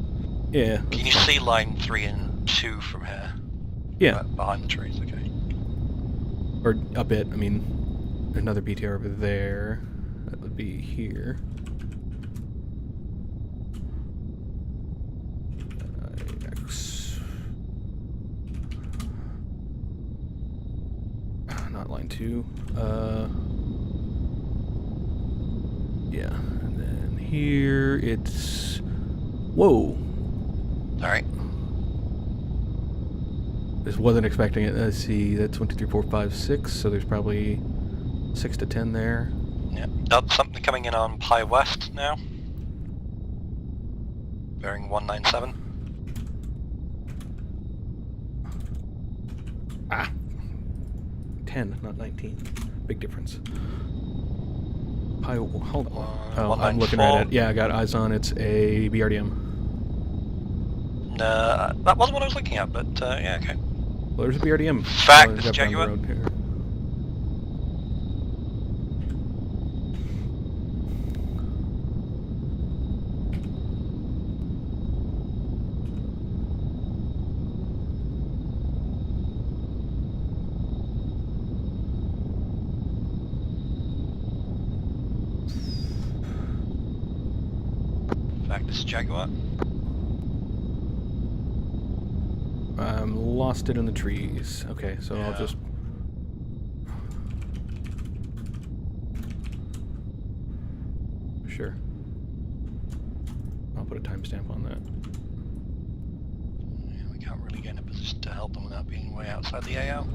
Yeah. Can you see line 3 and 2 from here? Yeah. Behind the trees, okay. Or a bit. I mean, another BTR over there. That would be here. Not line 2. Yeah, and then here it's... Whoa! Alright. Just wasn't expecting it. Let's see, that's 1, 2, 3, 4, 5, 6, so there's probably 6 to 10 there. Yeah. Something coming in on Pi West now. Bearing 197. Ah! 10, not 19. Big difference. Pi, hold on. Oh, I'm looking at it. Yeah, I got eyes on. It's a BRDM. That wasn't what I was looking at, but yeah, okay. Well, there's a BRDM. Fact, this Jaguar. Fact, this Jaguar. Lost it in the trees. Okay, so Yeah. I'll just... Sure. I'll put a timestamp on that. Yeah, we can't really get in a position to help them without being way outside the AO.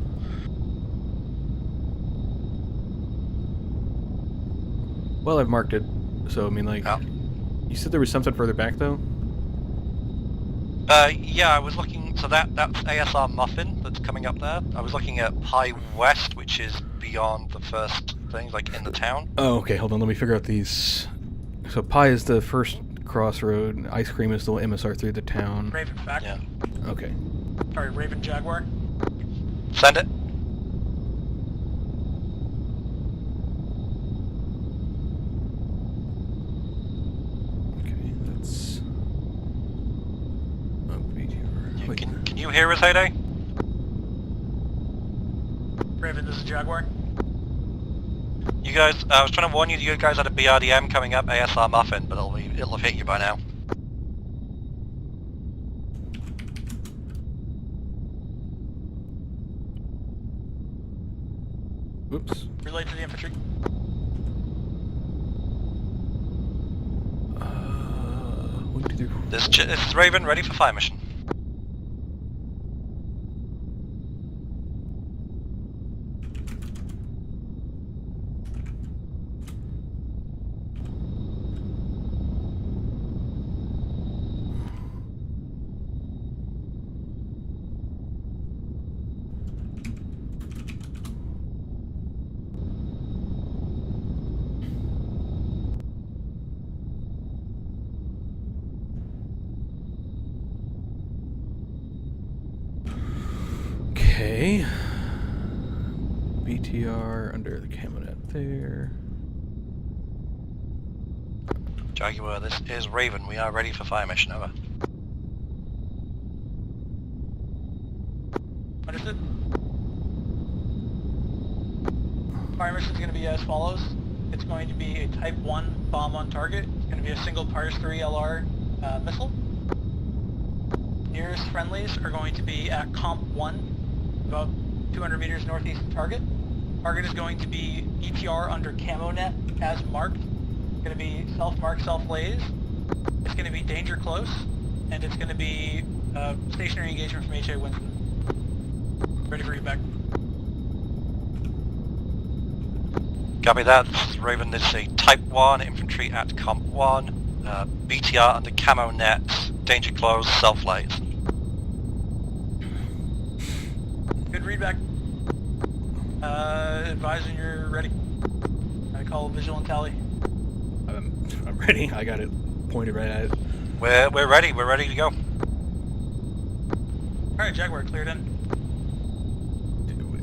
Well, I've marked it, so I mean, like... Oh. You said there was something further back, though? Yeah, I was looking, so that's ASR Muffin that's coming up there. I was looking at Pi West, which is beyond the first thing, like in the town. Oh, okay, hold on, let me figure out these... So Pi is the first crossroad, Ice Cream is the MSR through the town. Raven back. Yeah. Okay. Sorry, Raven Jaguar. Send it. Okay, that's... Oh, BTR. Can you hear us, Heyday? Raven, this is Jaguar. You guys, I was trying to warn you, you guys had a BRDM coming up, ASR Muffin, but it'll have hit you by now. Oops. Relay to the infantry. This is Raven, ready for fire mission. Okay. BTR under the camonet there. Jaguar, this is Raven. We are ready for fire mission, over. Understood. Fire mission is going to be as follows. It's going to be a Type 1 bomb on target. It's going to be a single Pars 3 LR missile. Nearest friendlies are going to be at Comp 1, about 200 meters northeast of target. Target is going to be ETR under camo net as marked. It's going to be self-marked, self-lays. It's going to be danger close, and it's going to be stationary engagement from HA Winston. Ready for feedback. Copy that. This is Raven. This is a Type 1 infantry at Comp 1. BTR under camo net, danger close, self-lays. Good readback. Advise when you're ready. I call visual and tally. I'm ready. I got it pointed right at it. We're ready. We're ready to go. Alright, Jaguar, cleared in.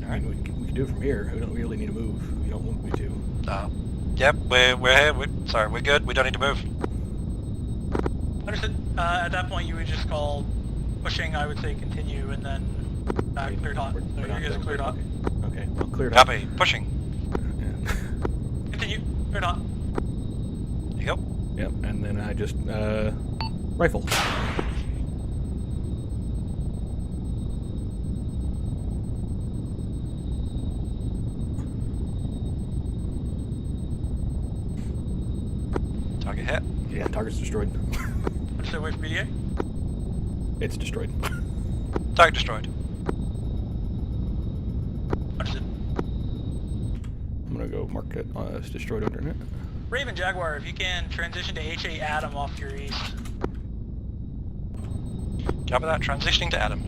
I mean, we can do it from here. We don't really need to move. You don't want me to. Yep, we're here. Sorry, we're good. We don't need to move. Understood. At that point, you would just call pushing. I would say continue, and then cleared hot. So you guys are cleared hot. Okay, well, cleared hot. Copy. Pushing. Continue. Cleared hot. There you go. Yep, and then I just rifle. Target hit. Yeah, target's destroyed. Understood. Wait for BDA. It's destroyed. Target destroyed. Understood. I'm gonna go mark it as destroyed underneath. Raven Jaguar, if you can transition to HA Adam off to your east. Copy that. Transitioning to Adam.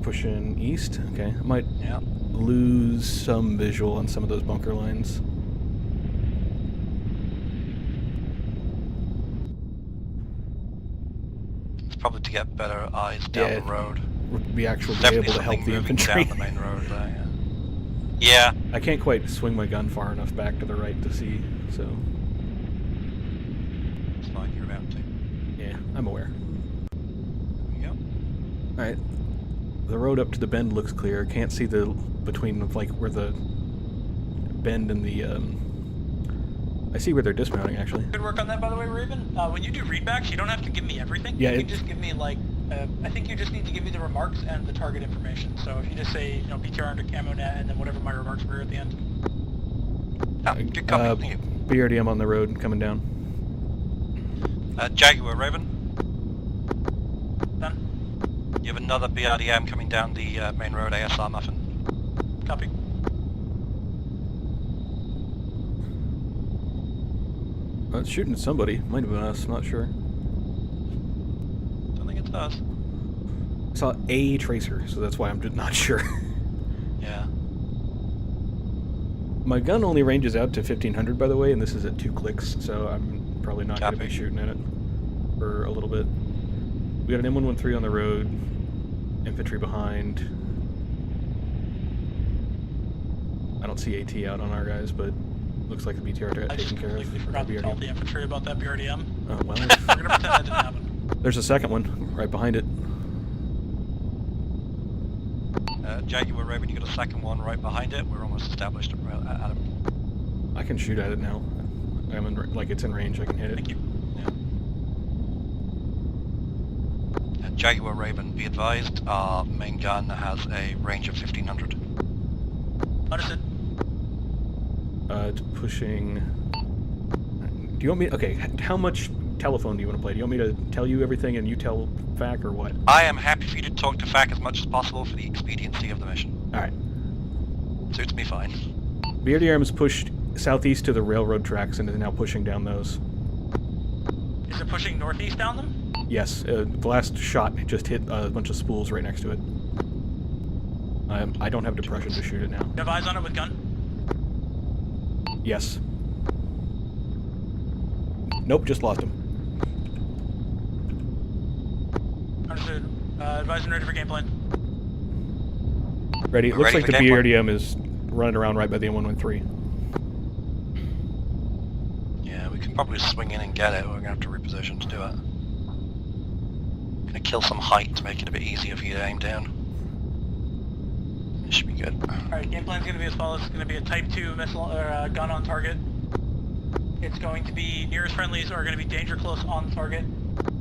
Pushing east. Okay, I might Yeah. lose some visual on some of those bunker lines. It's probably to get better eyes down the road. Be actually Definitely able to help something the moving infantry. down the main road there, yeah. I can't quite swing my gun far enough back to the right to see, so. It's fine, you're about to. Yeah, I'm aware. Yep. Alright. The road up to the bend looks clear. Can't see the between like where the bend and the I see where they're dismounting actually. Good work on that, by the way, Raven. When you do readbacks, you don't have to give me everything. Yeah, you can just give me like, I think you just need to give me the remarks and the target information. So if you just say, you know, BTR under camo net, and then whatever my remarks were at the end. Good copy. Thank you. BRDM on the road coming down. Jaguar Raven. Done. You have another BRDM coming down the main road, ASR Muffin. Copy. It's shooting at somebody. Might have been us, not sure. Don't think it's us. I saw a tracer, so that's why I'm just not sure. Yeah. My gun only ranges out to 1500, by the way, and this is at 2 clicks, so I'm probably not going to be shooting at it for a little bit. We got an M113 on the road, infantry behind. I don't see AT out on our guys, but looks like the BTR I just taken care of. completely forgot to tell the infantry about that BRDM. Oh, well. We're gonna pretend that didn't happen. There's a second one right behind it. Jaguar Raven, you got a second one right behind it. We're almost established at Adam. I can shoot at it now. I'm in, like it's in range. I can hit it. Thank you. Jaguar Raven, be advised, our main gun has a range of 1500. Understood. It's pushing. Do you want me? Okay, how much telephone do you want to play? Do you want me to tell you everything and you tell FAC or what? I am happy for you to talk to FAC as much as possible for the expediency of the mission. Alright. Suits me fine. BRDM is pushed southeast to the railroad tracks and is now pushing down those. Is it pushing northeast down them? Yes, the last shot just hit a bunch of spools right next to it. I don't have depression to shoot it now. You have eyes on it with gun? Yes. Nope, just lost him. Understood. Advise and ready for game plan. Ready? It We're looks ready like for the game plan. BRDM is running around right by the M113. Yeah, we can probably swing in and get it, but we're going to have to reposition to do it. Gonna kill some height to make it a bit easier for you to aim down. It should be good. Alright, game plan's gonna be as follows. It's gonna be a Type 2 missile gun on target. It's going to be nearest friendlies are gonna be danger close on target.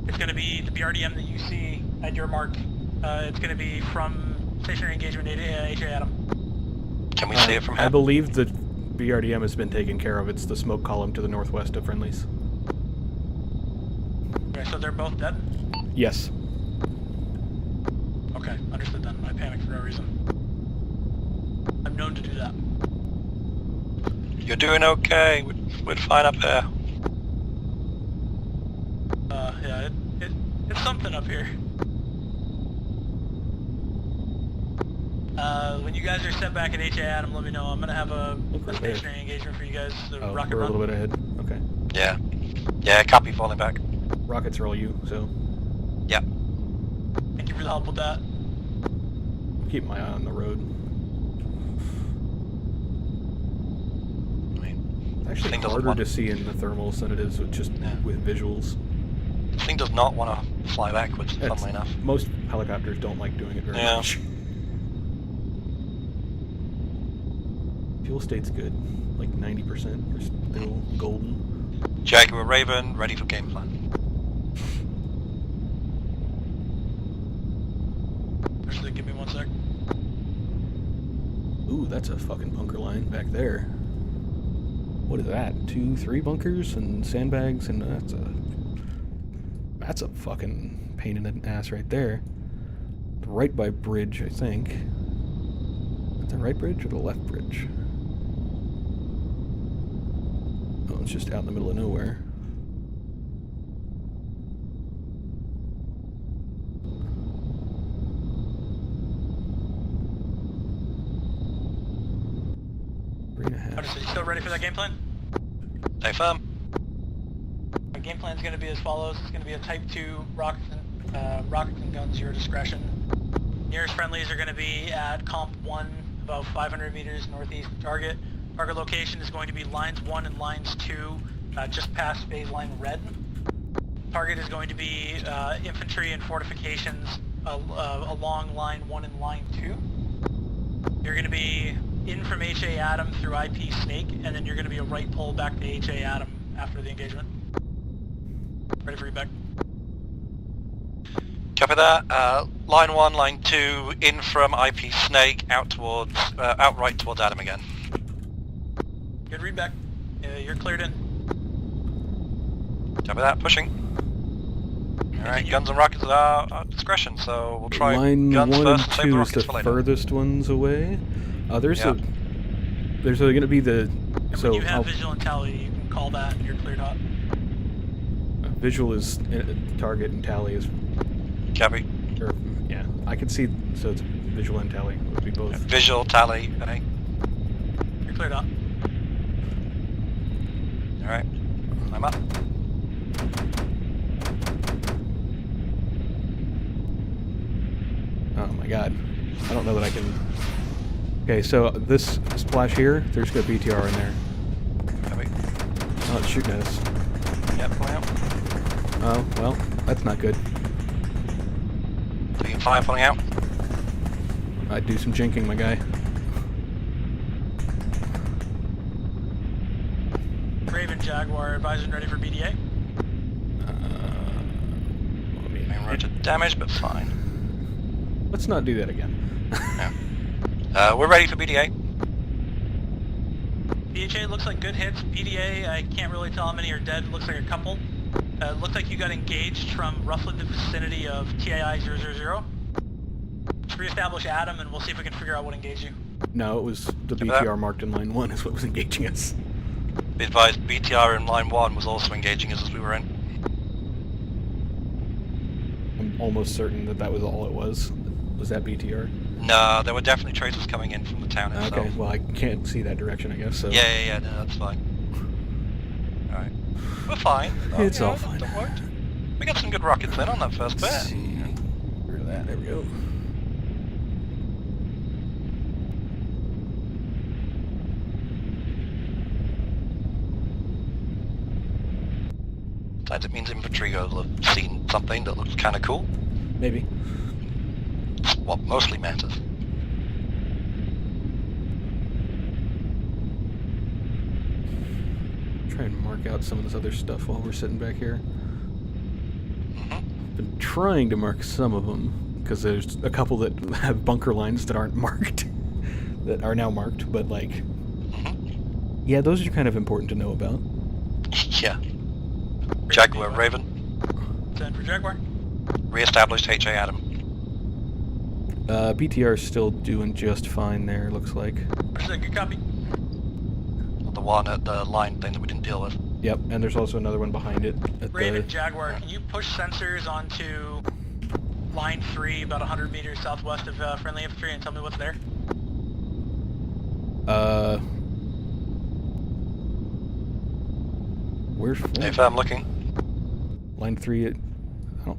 It's gonna be the BRDM that you see at your mark. It's gonna be from stationary engagement HA Adam. Can we see it from here? I believe the BRDM has been taken care of. It's the smoke column to the northwest of friendlies. Okay, so they're both dead? Yes. Okay, understood then. I panicked for no reason. I'm known to do that. You're doing okay. We're fine up there. Yeah, it's something up here. When you guys are set back at HA Adam, let me know. I'm gonna have a stationary engagement for you guys. The Oh, rocket we're run. a little bit ahead. Okay. Yeah. Yeah, copy, falling back. Rockets are all you, so Yep. Thank you for the help with that. keep my eye on the road. actually Thing doesn't harder want- to see in the thermals than it is with just with visuals. The thing does not want to fly backwards, funnily enough. Most helicopters don't like doing it very Yeah. much. Fuel state's good, like 90%. We're still golden. Jaguar Raven, ready for game plan. Actually, give me 1 sec. Ooh, that's a fucking bunker line back there. What is that? 2, 3 bunkers and sandbags, and that's a fucking pain in the ass right there. Right by bridge, I think. Is the right bridge or the left bridge? Oh, it's just out in the middle of nowhere. You still ready for that game plan? Stay firm. The game plan is going to be as follows. It's going to be a Type 2 rockets and guns, your discretion. Nearest friendlies are going to be at Comp 1, about 500 meters northeast of target. Target location is going to be Lines 1 and Lines 2, just past phase line red. Target is going to be infantry and fortifications along Line 1 and Line 2. You're going to be in from HA Adam through IP Snake, and then you're going to be a right pull back to HA Adam after the engagement. Ready for feedback. Copy that. Line 1, Line 2, in from IP Snake, out right towards Adam again. Good readback. You're cleared in. Copy that. Pushing. Alright, guns and rockets at our discretion, so we'll try Line guns 1 first and and save the 2 is rockets the for later. furthest ones away. There's going to be the... When you have visual and tally, you can call that and you're cleared hot. Visual is target and tally is... Copy. Or, yeah, I can see, so it's visual and tally. It would be both. Visual, tally, okay. You're cleared hot. Alright, I'm up. Oh my god. I don't know that I can... Okay, so this splash here, there's got BTR in there. Copy. Oh, it's shooting at us. Yep, pulling out. Oh, well, that's not good. Being fire pulling out. I'd do some jinking, my guy. Raven Jaguar, advising ready for BDA. Main rotor damage, but fine. Let's not do that again. We're ready for BDA. BHA looks like good hits. PDA, I can't really tell how many are dead. Looks like a couple. Looks like you got engaged from roughly the vicinity of TAI 000. Let's reestablish Adam and we'll see if we can figure out what engaged you. No, it was the BTR marked in line 1 is what was engaging us. Be advised, BTR in line 1 was also engaging us as we were in. I'm almost certain that that was all it was. Was that BTR? No, there were definitely tracers coming in from the town itself. Okay, well I can't see that direction, I guess, so... Yeah, no, that's fine. Alright. We're fine. It's all fine. Don't worry. We got some good rockets in on that first bit. Let's see. Where that? There we go. Sometimes it means infantry will have seen something that looks kind of cool. Maybe. It's what mostly matters. Try and mark out some of this other stuff while we're sitting back here. Been trying to mark some of them, because there's a couple that have bunker lines that aren't marked. That are now marked, but like... Yeah, those are kind of important to know about. Yeah. Jaguar Raven. Send for Jaguar. Re-established HA Adam. BTR is still doing just fine there, looks like. Good copy. The one at the line thing that we didn't deal with. Yep, and there's also another one behind it. At Raven the... Jaguar, can you push sensors onto line 3 about 100 meters southwest of friendly infantry and tell me what's there? Where's... If I'm looking. Line 3 at... Oh.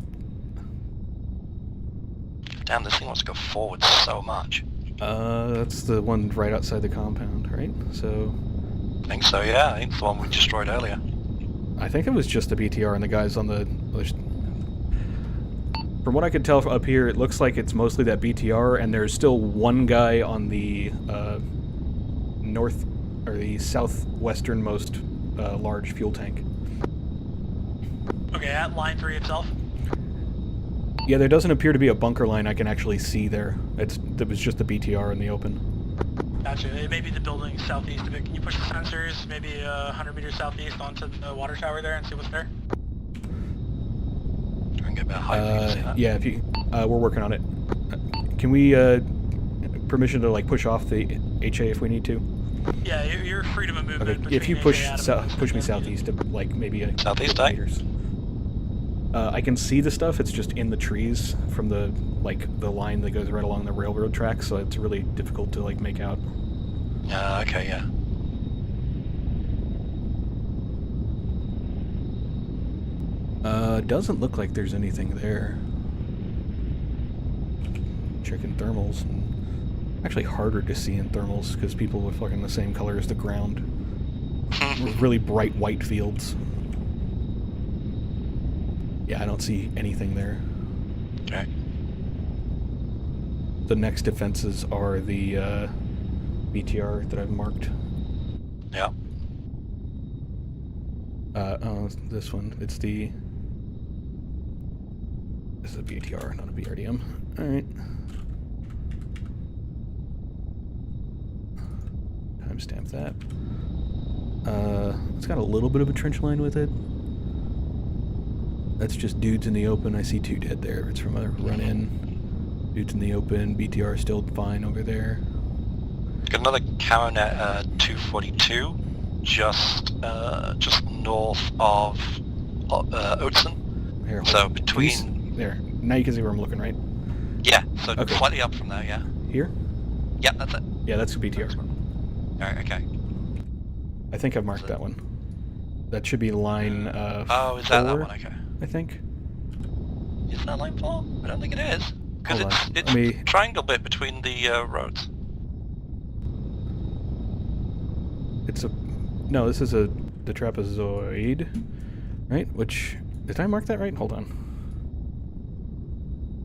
Damn, this thing wants to go forward so much. That's the one right outside the compound, right? So... I think so, yeah. I think it's the one we destroyed earlier. I think it was just the BTR and the guys on the... From what I could tell up here, it looks like it's mostly that BTR, and there's still one guy on the north, or the southwesternmost large fuel tank. Okay, at line 3 itself? Yeah, there doesn't appear to be a bunker line I can actually see there. It was just the BTR in the open. Gotcha. It may be the building southeast of it. Can you push the sensors maybe 100 meters southeast onto the water tower there and see what's there? Try and get a bit high. Yeah, if you, we're working on it. Can we permission to like push off the HA if we need to? Yeah, you're freedom of movement. Okay. If you between push HA Adam push me southeast to like maybe a southeast meters. I can see the stuff. It's just in the trees from the line that goes right along the railroad tracks, so it's really difficult to like make out. Okay, yeah. Doesn't look like there's anything there. Checking thermals, and actually harder to see in thermals because people were fucking the same color as the ground. Really bright white fields. Yeah, I don't see anything there. Okay. The next defenses are the BTR that I've marked. Yeah. Oh, this one. It's the... This is a BTR, not a BRDM. Alright. Timestamp that. It's got a little bit of a trench line with it. That's just dudes in the open. I see 2 dead there. It's from a run-in. Dudes in the open. BTR still fine over there. Got another Caronet 242 just north of Oatson. Here, so between... There. Now you can see where I'm looking, right? Yeah, so Okay. slightly up from there, yeah. Here? Yeah, that's it. Yeah, that's a BTR. Alright, okay. I think I've marked that one. That should be line Oh, is that 4, one? Okay. I think. Is that line 4? I don't think it is. Because Hold on. it's Let me- a triangle bit between the roads. It's a... No, this is the trapezoid, right? Which... Did I mark that right? Hold on.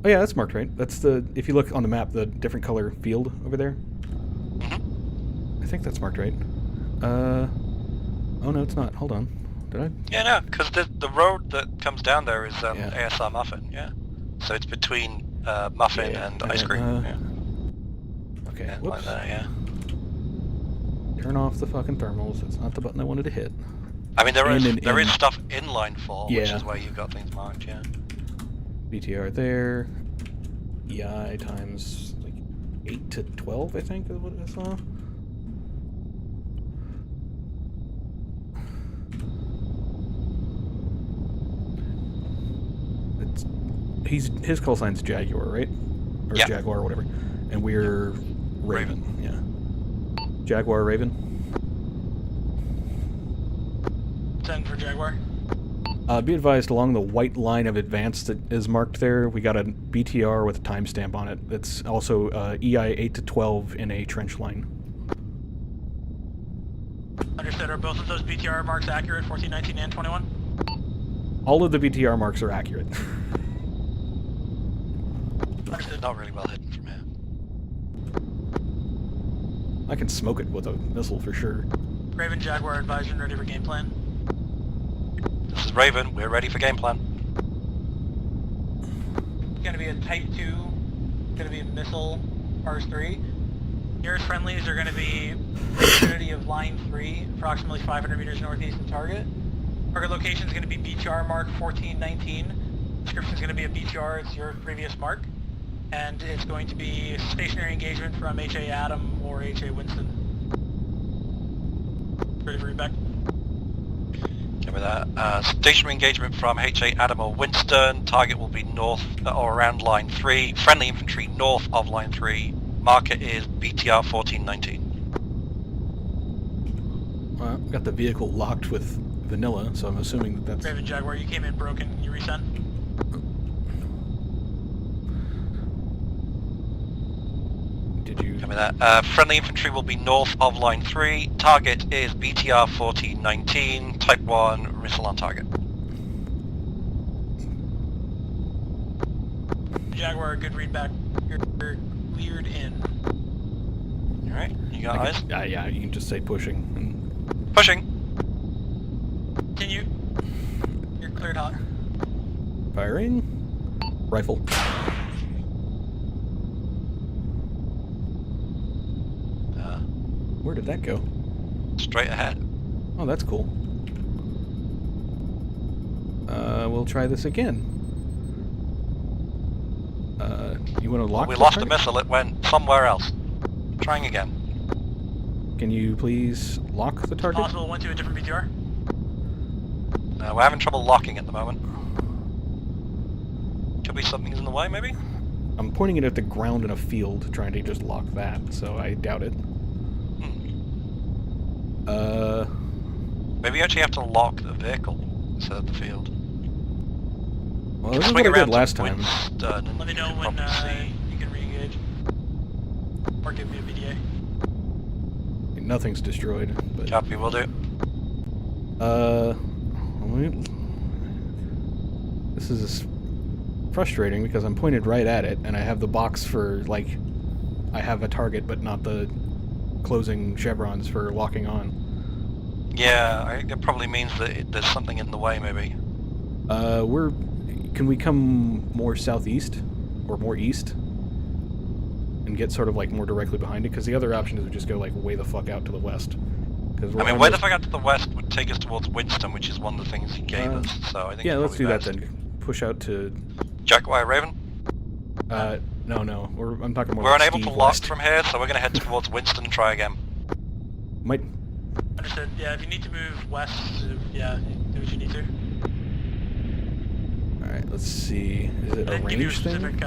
Oh yeah, that's marked right. That's the... If you look on the map, the different color field over there. I think that's marked right. Oh no, it's not. Hold on. Did I? Yeah, no, because the road that comes down there is ASR Muffin, yeah. So it's between Muffin and Ice Cream. Yeah. Okay, Yeah, whoops. like that, yeah. Turn off the fucking thermals. It's not the button I wanted to hit. I mean, there is In. stuff in line 4, which Yeah. is where you've got things marked, yeah. BTR there. EI times like 8 to 12, I think, is what I saw. His call sign's Jaguar, right? Or Yeah. Jaguar or whatever. And we're Raven. Yeah. Jaguar, Raven. Send for Jaguar. Be advised, along the white line of advance that is marked there, we got a BTR with a timestamp on it. It's also EI 8 to 12 in a trench line. Understood. Are both of those BTR marks accurate, 14, 19, and 21? All of the BTR marks are accurate. Understood. Not really well hidden from here. I can smoke it with a missile for sure. Raven, Jaguar, advised and ready for game plan. This is Raven, we're ready for game plan. It's going to be a Type 2, it's going to be a missile, Pars 3. Nearest friendlies are going to be vicinity of line 3, approximately 500 meters northeast of target. Target location is going to be BTR mark 1419. Description is going to be a BTR, it's your previous mark. And it's going to be stationary engagement from HA Adam or HA Winston. Ready for readback? Okay, with that. Stationary engagement from HA Adam or Winston. Target will be north or around line 3. Friendly infantry north of line 3. Marker is BTR 1419. Well, I've got the vehicle locked with vanilla, so I'm assuming that that's... Raven, Jaguar, you came in broken, you resend? Did you? Copy that. Friendly infantry will be north of line 3. Target is BTR 1419. Type 1 missile on target. Jaguar, good read back. You're cleared in. Alright, you got eyes? Yeah, you can just say pushing. And... Pushing! Continue. You're cleared hot. Firing. Rifle. Where did that go? Straight ahead. Oh, that's cool. We'll try this again. You want to lock? We the lost target? a missile. It went somewhere else. Trying again. Can you please lock the target? Possible it went to a different BTR. We're having trouble locking at the moment. Could be something's in the way, maybe? I'm pointing it at the ground in a field, trying to just lock that, so I doubt it. Maybe you actually have to lock the vehicle instead of the field. Well, this is what I did last time. Let me know when you can re-engage. Or give me a BDA. Nothing's destroyed. But... Copy, will do. This is frustrating because I'm pointed right at it, and I have the box for, like, I have a target, but not the closing chevrons for locking on. Yeah, it probably means that there's something in the way, maybe. Can we come more southeast or more east and get sort of like more directly behind it? Because the other option is to just go like way the fuck out to the west. I mean, way the fuck out to the west would take us towards Winston, which is one of the things he gave us. So I think yeah, let's do best. that then. Push out to Jaguar Raven. No. I'm talking more. We're like unable Steve to lock West. from here, so we're gonna head towards Winston and try again. Might. Understood. Yeah, if you need to move west, yeah, do what you need to. Alright, let's see. Is it a Give you a range thing? specific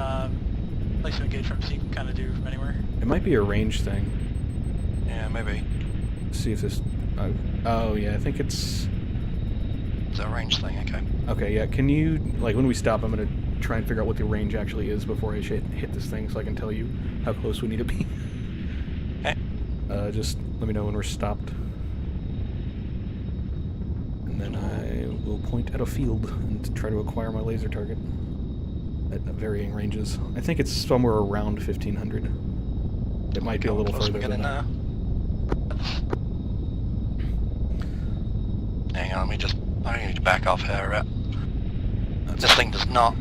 place to engage from, so you can kind of do from anywhere. It might be a range thing. Yeah, maybe. Let's see if this. Oh yeah, I think it's. It's a range thing. Okay. Okay, yeah. Can you like when we stop? I'm gonna try and figure out what the range actually is before I hit this thing, so I can tell you how close we need to be. Okay. Just let me know when we're stopped. And then I will point at a field and try to acquire my laser target at varying ranges. I think it's somewhere around 1500. It might be a little further than that. Hang on, I need to back off here a bit. This thing does not...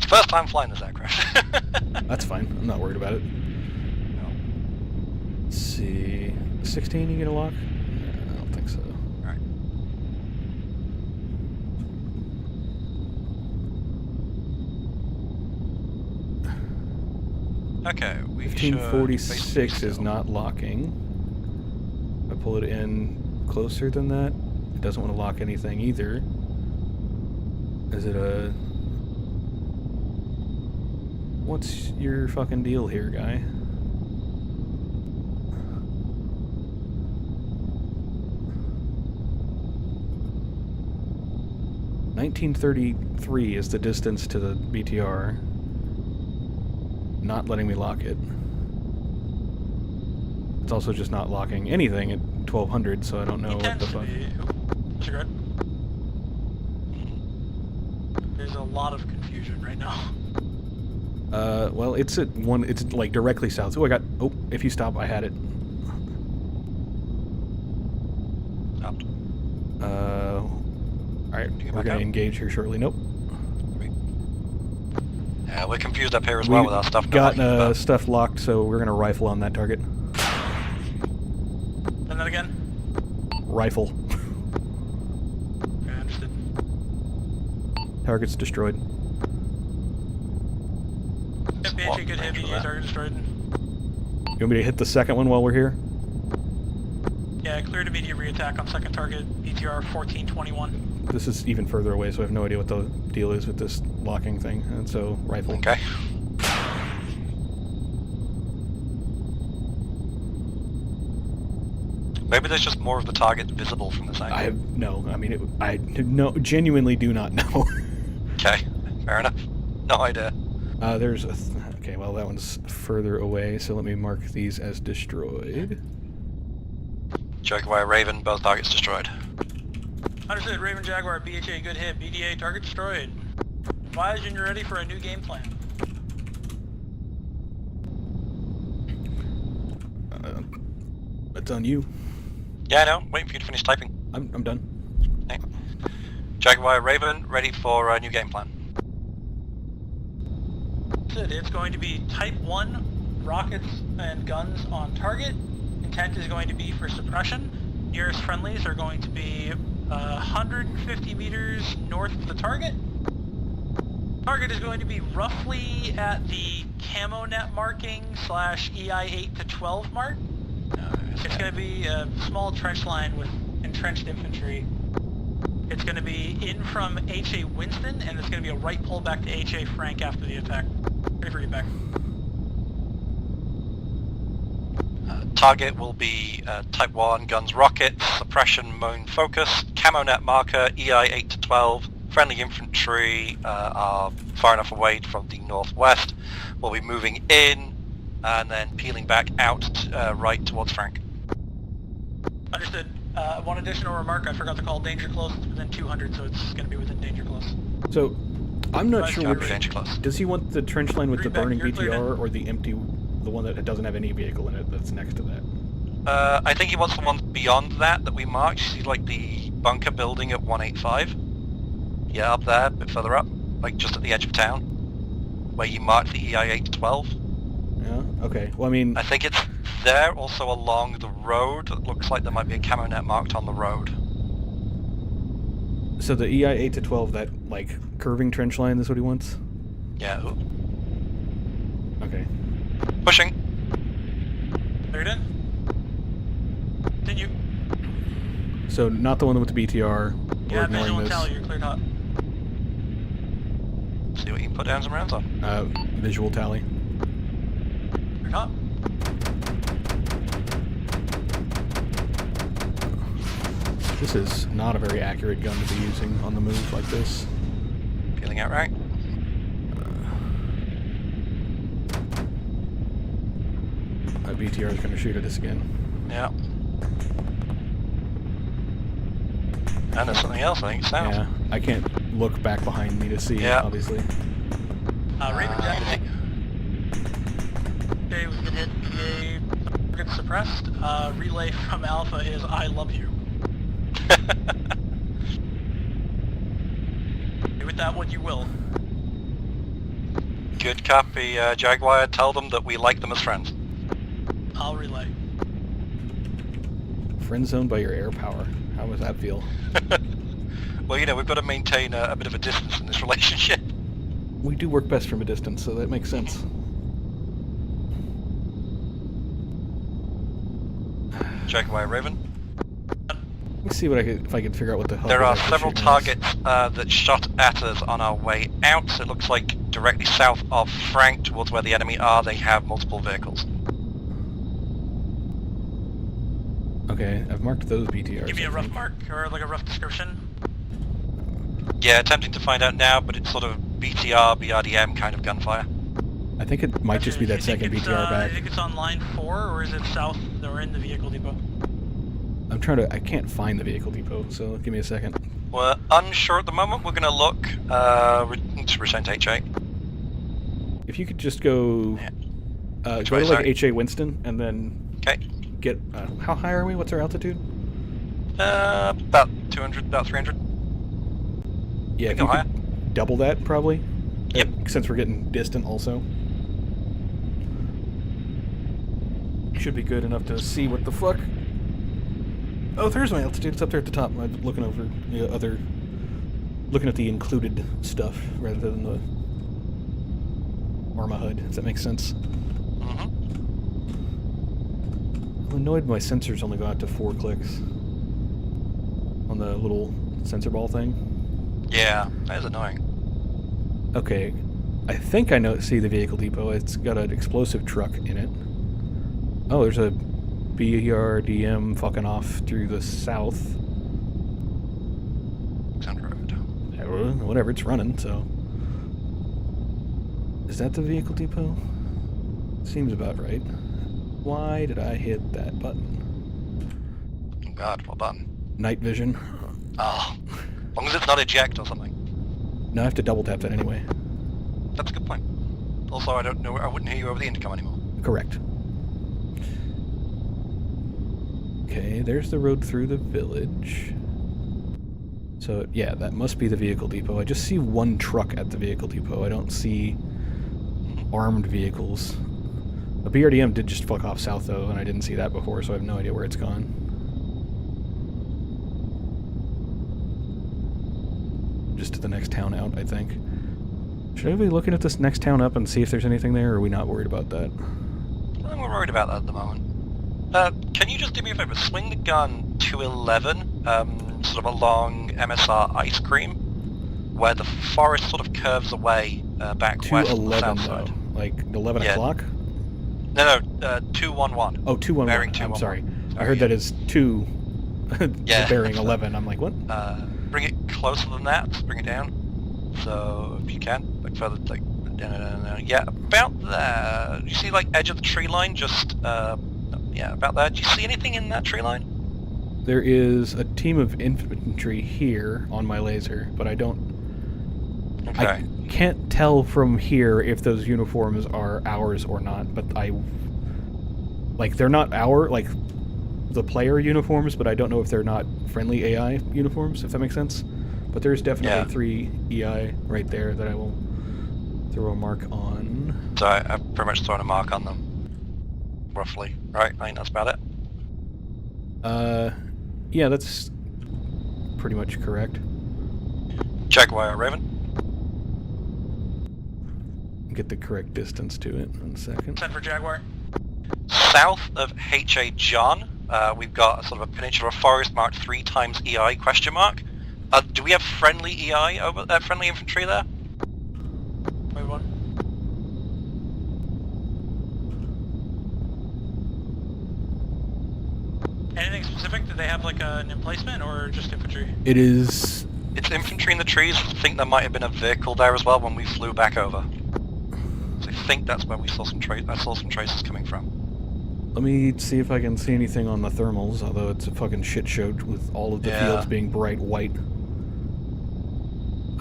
first time flying this aircraft. That's fine. I'm not worried about it. No. Let's see... 16 you gonna lock? No, I don't think so. Alright. Okay, we 1546 is not locking. If I pull it in closer than that, it doesn't want to lock anything either. Is it a... What's your fucking deal here, guy? $1933 is the distance to the BTR. Not letting me lock it. It's also just not locking anything at 1200, so I don't know what the fuck. There's a lot of confusion right now. Well, it's at one. It's like directly south. Oh, I got. Oh, if you stop, I had it. Stopped. All right, we're gonna engage here shortly. Nope. Yeah, we're confused up here as well with our stuff. Got stuff locked, so we're gonna rifle on that target. And then again. Rifle. Okay, understood. Target's destroyed. FPH, good hit, BDA target destroyed. You want me to hit the second one while we're here? Yeah, cleared immediate re-attack on second target, BTR 1421. This is even further away, so I have no idea what the deal is with this locking thing, and so rifle. Okay. Maybe there's just more of the target visible from this angle. I have no. I mean, genuinely do not know. Okay, fair enough. No idea. There's a... okay, well, that one's further away, so let me mark these as destroyed. Jaguar, Raven, both targets destroyed. Understood. Raven, Jaguar, BHA, good hit. BDA, target destroyed. Advise when you're ready for a new game plan. That's on you. Yeah, I know. Waiting for you to finish typing. I'm done. Okay. Jaguar, Raven, ready for a new game plan. It's going to be Type 1, rockets and guns on target. Intent is going to be for suppression. Nearest friendlies are going to be 150 meters north of the target. Target is going to be roughly at the camo net marking / EI 8 to 12 mark. It's going to be a small trench line with entrenched infantry. It's going to be in from HA Winston, and it's going to be a right pull back to HA Frank after the attack. Ready for feedback. Target will be Type 1, guns, rockets, suppression, moon, focus, camo net marker, EI 8 to 12. Friendly infantry are far enough away from the northwest. We'll be moving in and then peeling back out right towards Frank. Understood. One additional remark, I forgot to call danger close. It's within 200, so it's going to be within danger close. So, I'm not sure which... danger close. Does he want the trench line with the burning you're cleared BTR or the empty, the one that doesn't have any vehicle in it that's next to that? I think he wants the one beyond that we marked. You see, like, the bunker building at 185? Yeah, up there, a bit further up. Like, just at the edge of town. Where you marked the EI 8 to 12. Yeah, okay. Well, I mean... I think it's there, also along the road. It looks like there might be a camo net marked on the road. So the EI 8 to 12, that, like, curving trench line, is what he wants? Yeah. Okay. Pushing. Cleared in. Continue. So, not the one with the BTR. Yeah, We're visual ignoring and this. tally, you're cleared hot. See what you can put down some rounds on. Visual tally. Cleared hot. This is not a very accurate gun to be using on the move like this. Peeling out right. That BTR is going to shoot at us again. Yeah. And there's something else, I think, south. Yeah, I can't look back behind me to see, obviously. Raven Jack. Okay, we've been hit. Target suppressed. Relay from Alpha is I love you. Do with that what you will. Good copy, Jaguar. Tell them that we like them as friends. I'll relay. Friend zoned by your air power. How does that feel? Well, you know, we've got to maintain a bit of a distance in this relationship. We do work best from a distance, so that makes sense. Jaguar, Raven. Let me see what if I can figure out what the hell. There are several targets that shot at us on our way out. It looks like directly south of Frank, towards where the enemy are, they have multiple vehicles. Okay, I've marked those BTRs. Give me a rough mark, or like a rough description. Yeah, attempting to find out now, but it's sort of BTR, BRDM kind of gunfire. I think it might just be that second BTR back. You think it's on line 4, or is it south or in the vehicle depot? I'm trying to... I can't find the vehicle depot, so give me a second. We're unsure at the moment. We're going to look to present HA. If you could just go... go to like HA Winston, and then... Okay. Get... how high are we? What's our altitude? About 200, about 300. Yeah, if you could double that, probably. Yep. Since we're getting distant also. Should be good enough to see what the fuck... Oh, there's my altitude. It's up there at the top. I'm looking over the other... Looking at the included stuff, rather than the... Arma HUD. Does that make sense? Mm-hmm. I'm annoyed my sensors only go out to 4 clicks. On the little sensor ball thing. Yeah, that is annoying. Okay, I think I see the vehicle depot. It's got an explosive truck in it. Oh, there's a BRDM fucking off through the south. Sound road. Yeah, whatever, it's running, so... Is that the vehicle depot? Seems about right. Why did I hit that button? Oh god, what button? Night vision. Oh. As long as it's not eject or something. No, I have to double tap that anyway. That's a good point. Also, I don't know. I wouldn't hear you over the intercom anymore. Correct. Okay, there's the road through the village. So, yeah, that must be the vehicle depot. I just see one truck at the vehicle depot. I don't see armed vehicles. The BRDM did just fuck off south, though, and I didn't see that before, so I have no idea where it's gone. Just to the next town out, I think. Should I be looking at this next town up and see if there's anything there, or are we not worried about that? I think we're worried about that at the moment. Can you just do me a favor? Swing the gun to 11, sort of along MSR Ice Cream, where the forest sort of curves away back To west 11, on the south though. side. Like 11 Yeah. o'clock? No, 211. Oh, 211. Bearing I'm 211. sorry. I heard that as 2 Yeah. bearing 11. I'm like, what? Bring it closer than that. Bring it down. So if you can, like further, like yeah, about there. You see, like edge of the tree line, just yeah, about there. Do you see anything in that tree line? There is a team of infantry here on my laser, but I don't... Okay. I can't tell from here if those uniforms are ours or not, but like, they're not like, the player uniforms, but I don't know if they're not friendly AI uniforms, if that makes sense. But there's definitely 3 EI right there that I will throw a mark on. So I've pretty much thrown a mark on them. Roughly, right? I think that's about it. Yeah, that's pretty much correct. Jaguar Raven. Get the correct distance to it in a second. Send for Jaguar. South of HA John, we've got a sort of a peninsula forest marked 3 times EI question mark. Do we have friendly EI over there? Friendly infantry there? Wait, one. Anything specific? Do they have like an emplacement or just infantry? It is... It's infantry in the trees. I think there might have been a vehicle there as well when we flew back over. So I think that's where we saw some traces coming from. Let me see if I can see anything on the thermals, although it's a fucking shit show with all of the fields being bright white.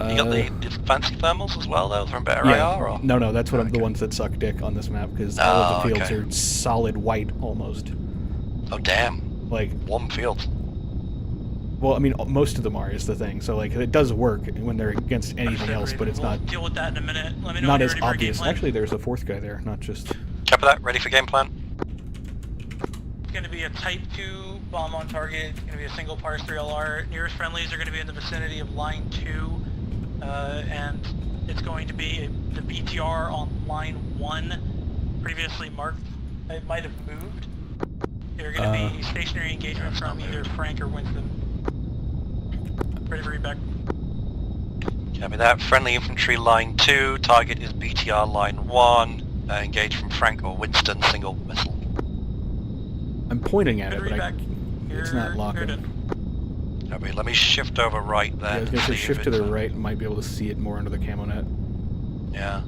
You got the fancy thermals as well, though, from better IR? Or? No, that's what the ones that suck dick on this map, because all of the fields are solid white almost. Oh, damn. Like one field. Well, I mean, most of them are, is the thing. So, like, it does work when they're against anything else, but it's We'll not... deal with that in a minute. Let me know Not when as you're ready for a game obvious. plan. Actually, there's a 4th guy there, not just... Copy that. Ready for game plan? It's going to be a Type 2 bomb on target. It's going to be a single Pars 3 LR. Nearest friendlies are going to be in the vicinity of line 2. And it's going to be the BTR on line 1, previously marked. It might have moved. They're going to be stationary engagement from either Frank or Winston. Ready for feedback. Copy that. Friendly infantry line 2. Target is BTR line 1. Engage from Frank or Winston. Single missile. I'm pointing at it, but it's not locking. Copy. Let me shift over right there. Yeah, I was going to say shift to the right and might be able to see it more under the camo net. Yeah.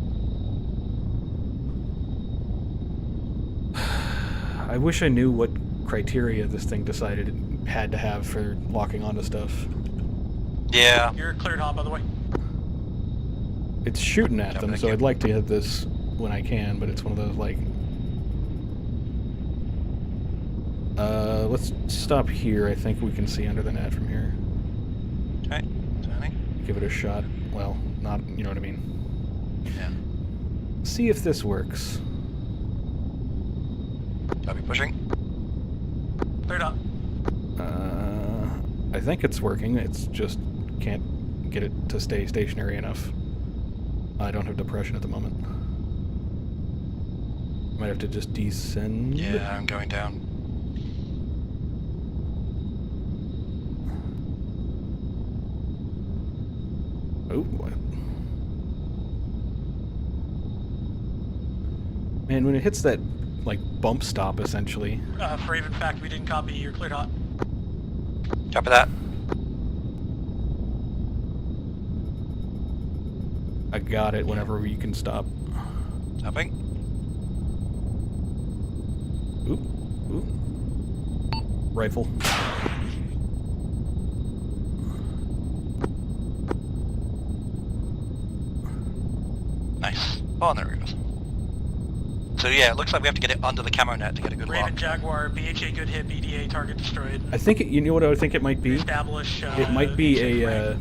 I wish I knew what criteria this thing decided it had to have for locking onto stuff. Yeah. You're cleared hot, by the way. It's shooting at them, so I'd like to hit this when I can, but it's one of those, like... let's stop here. I think we can see under the net from here. Okay. Turning. Give it a shot. Well, not, you know what I mean. Yeah. See if this works. Copy pushing. Cleared up. I think it's working. It's just can't get it to stay stationary enough. I don't have depression at the moment. Might have to just descend. Yeah, I'm going down. Oh. Man, when it hits that, like, bump stop, essentially. For even fact, we didn't copy. You're cleared hot. Copy that. I got it whenever you can stop. Copy. Ooh. Rifle. Nice. Oh, there we go. So yeah, it looks like we have to get it under the camo net to get a good Raven lock. Jaguar, BHA good hit, BDA target destroyed. I think you know what I would think it might be. Reestablish. It might be a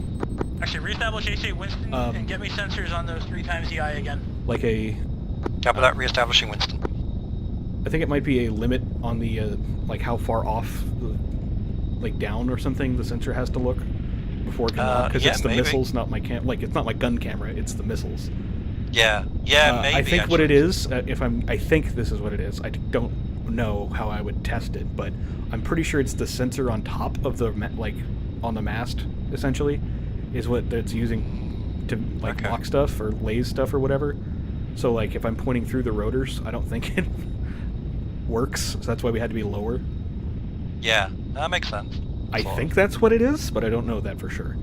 Actually, reestablish HA Winston and get me sensors on those 3 times the eye again. like a. Copy that. Reestablishing Winston. I think it might be a limit on the like how far off, like down or something, the sensor has to look before it can lock, because yeah, it's the maybe. missiles, not my it's not my gun camera, it's the missiles. Yeah, maybe. I think actually. what it is, I think this is what it is. I don't know how I would test it, but I'm pretty sure it's the sensor on top of the on the mast, essentially, is what it's using to lock stuff or laze stuff or whatever. So like if I'm pointing through the rotors, I don't think it works. So that's why we had to be lower. Yeah, that makes sense. I think that's what it is, but I don't know that for sure.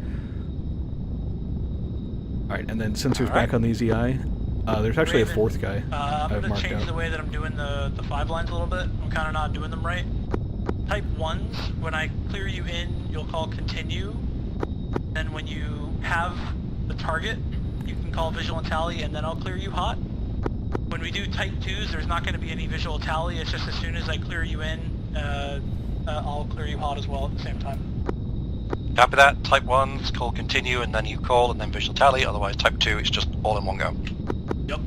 Alright, and then sensors back on the EZI. There's actually Raven, a fourth guy I'm I've going to marked change out. the way that I'm doing the 5 lines a little bit. I'm kind of not doing them right. Type 1s, when I clear you in, you'll call continue. Then when you have the target, you can call visual and tally, and then I'll clear you hot. When we do type 2s, there's not going to be any visual tally. It's just as soon as I clear you in, I'll clear you hot as well at the same time. Copy that. Type 1's call continue, and then you call, and then visual tally. Otherwise, type 2, it's just all in one go. Yep.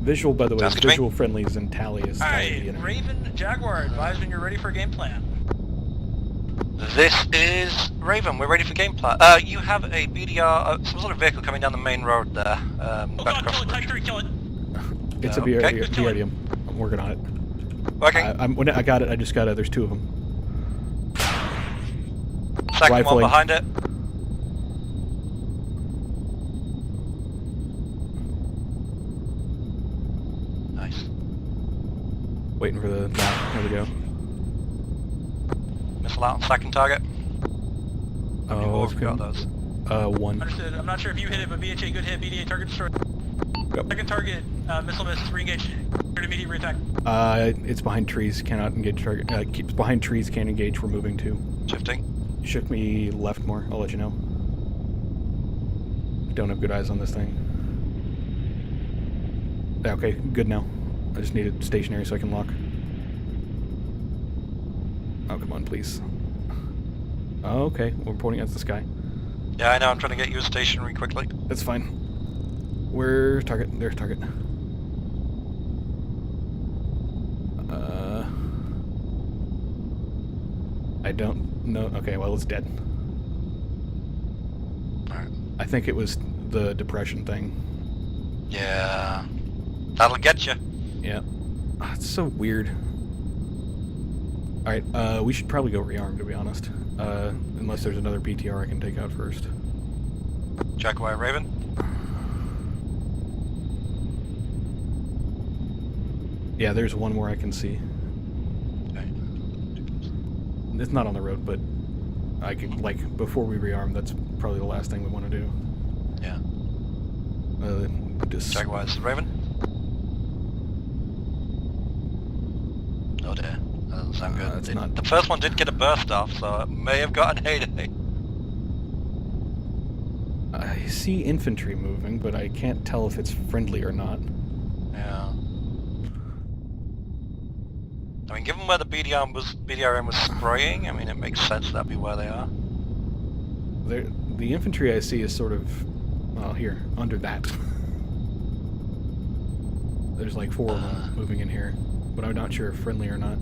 Visual, by the way, Sounds is good to me. visual friendlies and tally is tally the enemy. Raven Jaguar, advise when you're ready for game plan. This is Raven. We're ready for game plan. You have a BDR, some sort of vehicle coming down the main road there. Oh god, kill it, type 3, kill it. It's a Okay. BRDM. I'm working on it. Working. When I got it, I just got it. There's 2 of them. Second Rifling. one behind it. Nice. Waiting for the map. There we go. Missile out on second target. Oh, we got those. 1. Understood. I'm not sure if you hit it, but BHA good hit, BDA target destroyed. Yep. Second target, missile miss, re-engage. Cleared immediate re-attack. It's behind trees. Cannot engage target. Keeps behind trees. Can't engage. We're moving to. Shifting. Shift me left more. I'll let you know. Don't have good eyes on this thing. Yeah, okay, good now. I just need it stationary so I can lock. Oh, come on, please. Oh, okay, we're pointing at the sky. Yeah, I know. I'm trying to get you stationary quickly. That's fine. Where's target? There's target. I don't know. Okay, well, it's dead. Alright. I think it was the depression thing. Yeah. That'll get you. Yeah. It's so weird. Alright, we should probably go rearm, to be honest. Unless there's another BTR I can take out first. Jaguar Raven. Yeah, there's one more I can see. Okay. It's not on the road, but I could, like, before we rearm, that's probably the last thing we want to do. Yeah. Just... Jaguars Raven. Oh dear. That doesn't sound good. It's not... The first one did get a burst off, so it may have got an heyday. I see infantry moving, but I can't tell if it's friendly or not. Yeah. I mean, given where the BDRM was spraying, I mean, it makes sense that'd be where they are. The infantry I see is sort of, well, here, under that. There's like 4 of them moving in here, but I'm not sure if friendly or not.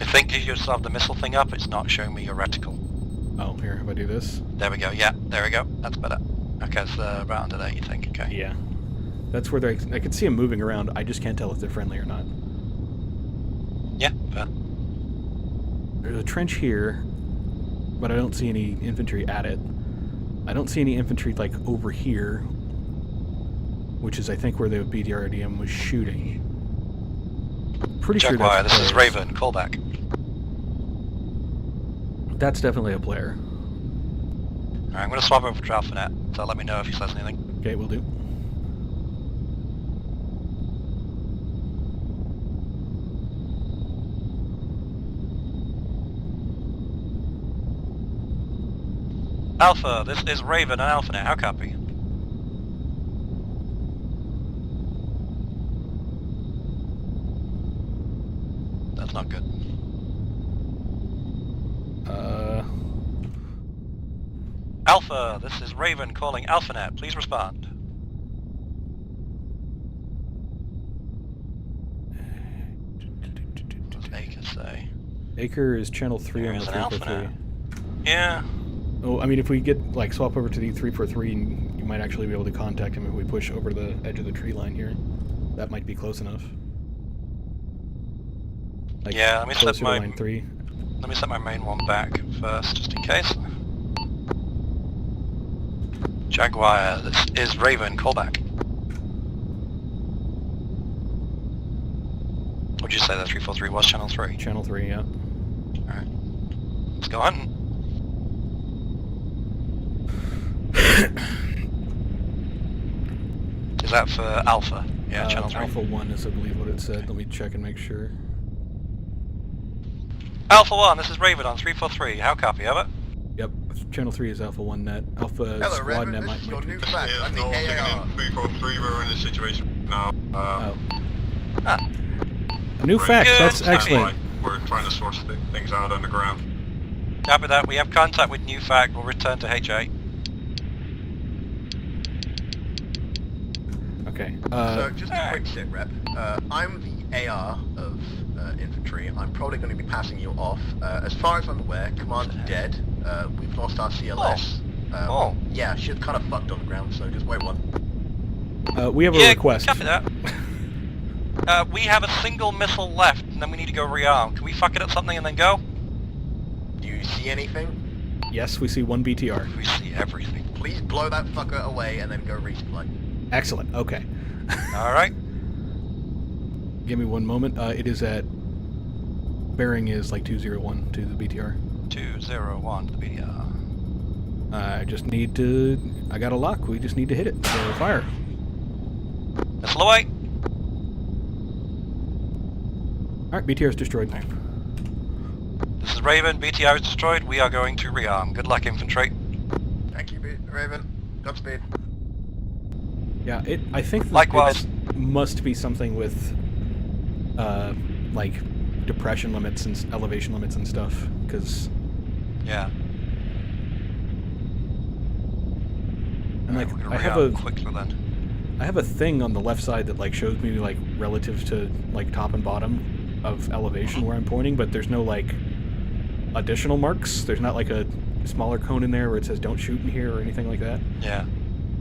I think if you still have the missile thing up, it's not showing me your reticle. Oh, here, if I do this? There we go, yeah, there we go, that's better. Okay, it's right under there, you think, okay. Yeah. That's where I can see them moving around, I just can't tell if they're friendly or not. Yeah, fair. There's a trench here, but I don't see any infantry at it. I don't see any infantry, like, over here, which is, I think, where the BDRDM was shooting. Pretty sure Jaguar, that's this is players. Raven, call back. That's definitely a player. Alright, I'm going to swap over to Alphanet, so let me know if he says anything. Okay, we'll do. Alpha, this is Raven and AlphaNet. How copy? That's not good. Alpha, this is Raven calling AlphaNet. Please respond. What does Acre say? Acre is channel 3 on the There's an 343. Yeah. Oh, I mean, if we get like swap over to the 343, you might actually be able to contact him if we push over the edge of the tree line here. That might be close enough. Like, Yeah, let me closer set to my line 3. Let me set my main one back first, just in case. Jaguar, this is Raven. Call back. What'd you say that 343 was? Channel 3. Channel 3, yeah. Alright. Let's go hunting. Is that for Alpha? Yeah, Channel 3. Alpha 1 is, I believe, what it said. Let me check and make sure. Alpha 1, this is Raven on 343. How copy? Over. Yep, Channel 3 is Alpha 1 net. Alpha Hello, Squad Raven, net this might is your be. new fact. I'm the AAR. 343, we're in a situation now. A new fact, Good. that's excellent. We're trying to source things out underground. Copy that. We have contact with new fact. We'll return to H8. Okay. So just a quick sit rep. I'm the AR of infantry. I'm probably going to be passing you off. As far as I'm aware, command's dead. We've lost our CLS. Yeah, shit's kind of fucked on the ground, so just wait one. We have a request. Copy that. We have a single missile left, and then we need to go rearm. Can we fuck it at something and then go? Do you see anything? Yes, we see one BTR. We see everything. Please blow that fucker away and then go resupply. Excellent, okay. Alright. Give me one moment. It is at... Bearing is like 201 to the BTR. 201 to the BTR. I just need to... I got a lock, we just need to hit it. So fire. Missile away. Alright, BTR is destroyed. This is Raven. BTR is destroyed. We are going to rearm. Good luck, infantry. Thank you, Raven. Godspeed. Yeah, I think that Likewise. it must be something with, like, depression limits and elevation limits and stuff, because... Yeah. And, like, we're I gonna have rearm quickly then. I have a thing on the left side that, like, shows me, like, relative to, like, top and bottom of elevation where I'm pointing, but there's no, like, additional marks. There's not, like, a smaller cone in there where it says don't shoot in here or anything like that. Yeah.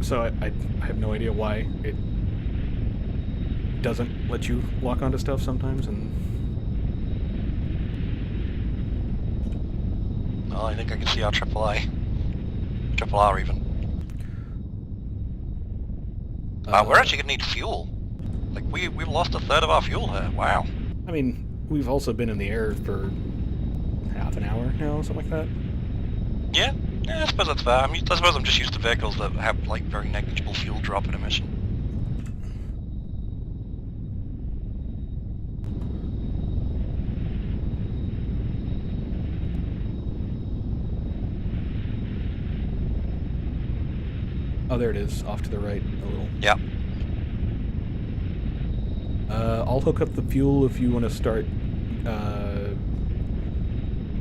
So I have no idea why it doesn't let you lock onto stuff sometimes, and... Oh, I think I can see our AAA. Triple R even. We're actually gonna need fuel. Like, we've lost a third of our fuel here. Wow. I mean, we've also been in the air for half an hour now, something like that. Yeah, I suppose that's fair. I suppose I'm just used to vehicles that have, like, very negligible fuel drop in emission. Oh, there it is, off to the right a little. Yeah. I'll hook up the fuel if you want to start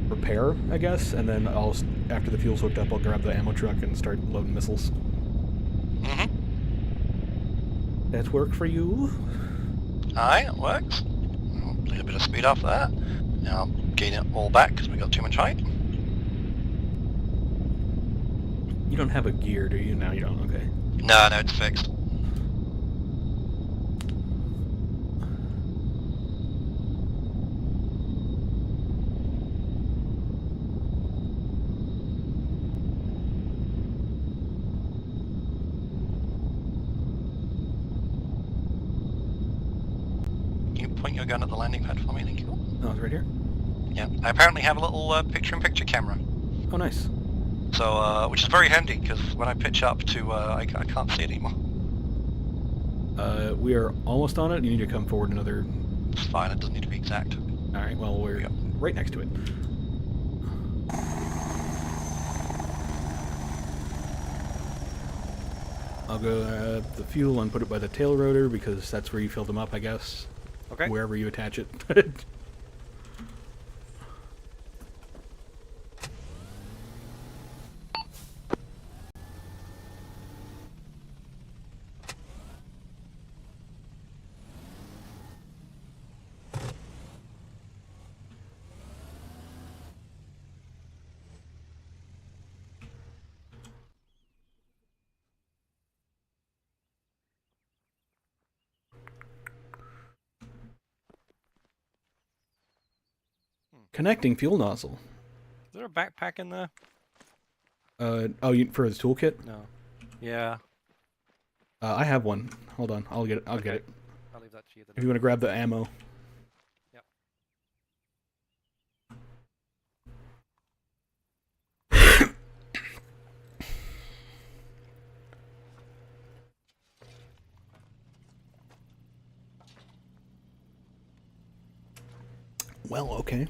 repair, I guess, and then after the fuel's hooked up, I'll grab the ammo truck and start loading missiles. Mm-hmm. That work for you? Aye, it works. A little bit of speed off that. Now I'll gain it all back because we got too much height. You don't have a gear, do you? No, you don't. Okay. No, it's fixed. Can you point your gun at the landing pad for me? Thank you. Oh, it's right here? Yeah, I apparently have a little picture-in-picture camera. Oh, nice. So, which is very handy, because when I pitch up to, I can't see it anymore. We are almost on it. You need to come forward another... It's fine, it doesn't need to be exact. Alright, well, we're right next to it. I'll go the fuel and put it by the tail rotor because that's where you fill them up, I guess. Okay. Wherever you attach it. Connecting fuel nozzle. Is there a backpack in there? Oh, for the toolkit? No. Yeah. I have one. Hold on, I'll get it. I'll get it. I'll leave that to you then. If you want to grab the ammo. Yep. Well, okay.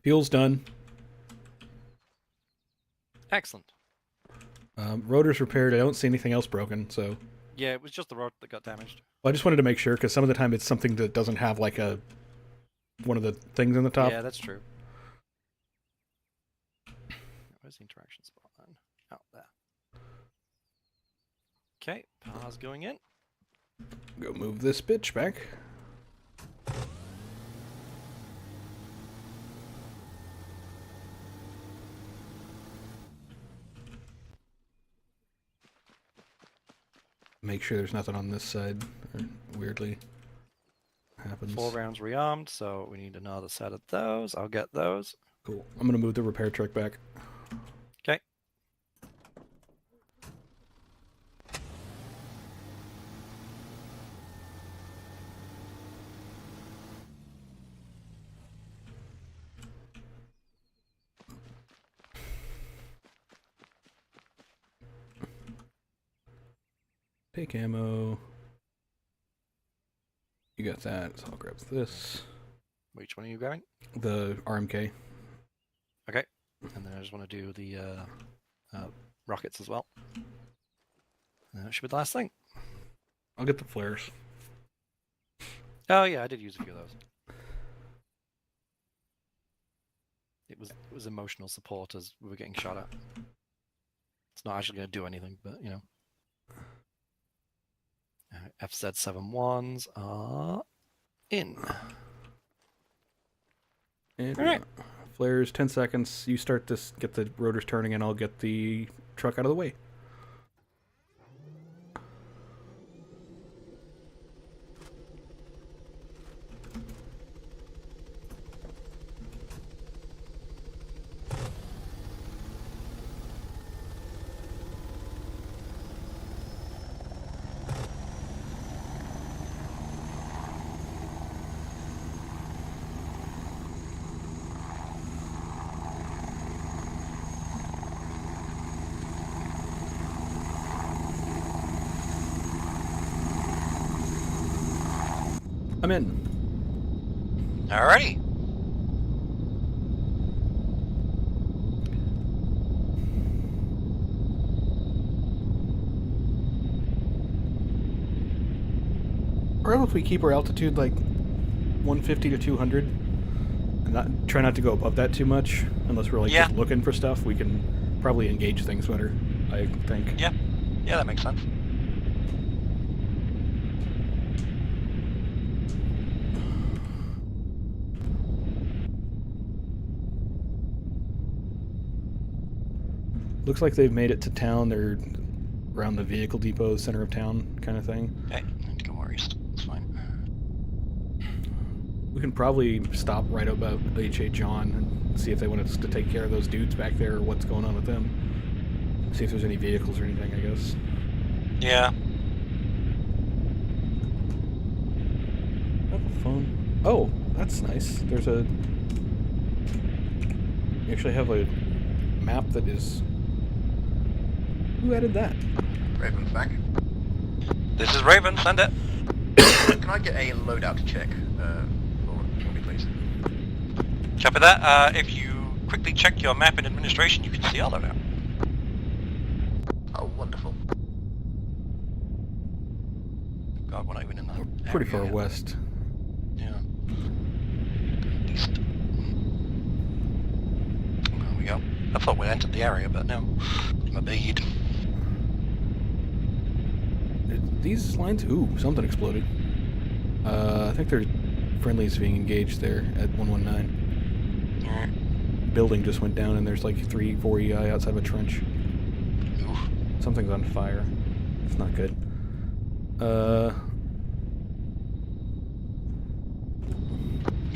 Fuel's done. Excellent. Rotor's repaired. I don't see anything else broken, so... Yeah, it was just the rotor that got damaged. Well, I just wanted to make sure, because some of the time it's something that doesn't have, like, one of the things in the top. Yeah, that's true. Where's the interaction spot then? Out there. Okay, power's going in. Go move this bitch back. Make sure there's nothing on this side. Or weirdly happens. 4 rounds rearmed, so we need another set of those. I'll get those. Cool. I'm gonna move the repair truck back. Okay. Take ammo. You got that, so I'll grab this. Which one are you grabbing? The RMK. Okay. And then I just want to do the rockets as well. And that should be the last thing. I'll get the flares. Oh yeah, I did use a few of those. It was emotional support as we were getting shot at. It's not actually going to do anything, but you know. FZ71s are in. And Alright. Flares, 10 seconds. You start this, get the rotors turning, and I'll get the truck out of the way. I'm in. Alrighty. Or if we keep our altitude like 150 to 200, and try not to go above that too much, unless we're like just looking for stuff, we can probably engage things better, I think. Yeah. Yeah, that makes sense. Looks like they've made it to town. They're around the vehicle depot, center of town kind of thing. Okay, I need to go more east. That's fine. We can probably stop right about H.A. John and see if they want us to take care of those dudes back there or what's going on with them. See if there's any vehicles or anything, I guess. Yeah. I have a phone. Oh, that's nice. There's a... You actually have a map that is... Who added that? Raven's back. This is Raven, send it. Can I get a loadout check for me, please? Copy that. If you quickly check your map in administration, you can see all of it. Oh, wonderful. God, we're not even in that Pretty area far yet. west. Yeah. East. There we go. I thought we entered the area, but no. My bad. These lines... Ooh, something exploded. I think there's friendlies being engaged there at 119. Alright. Building just went down and there's like 3-4 EI outside of a trench. Oof. Something's on fire. It's not good.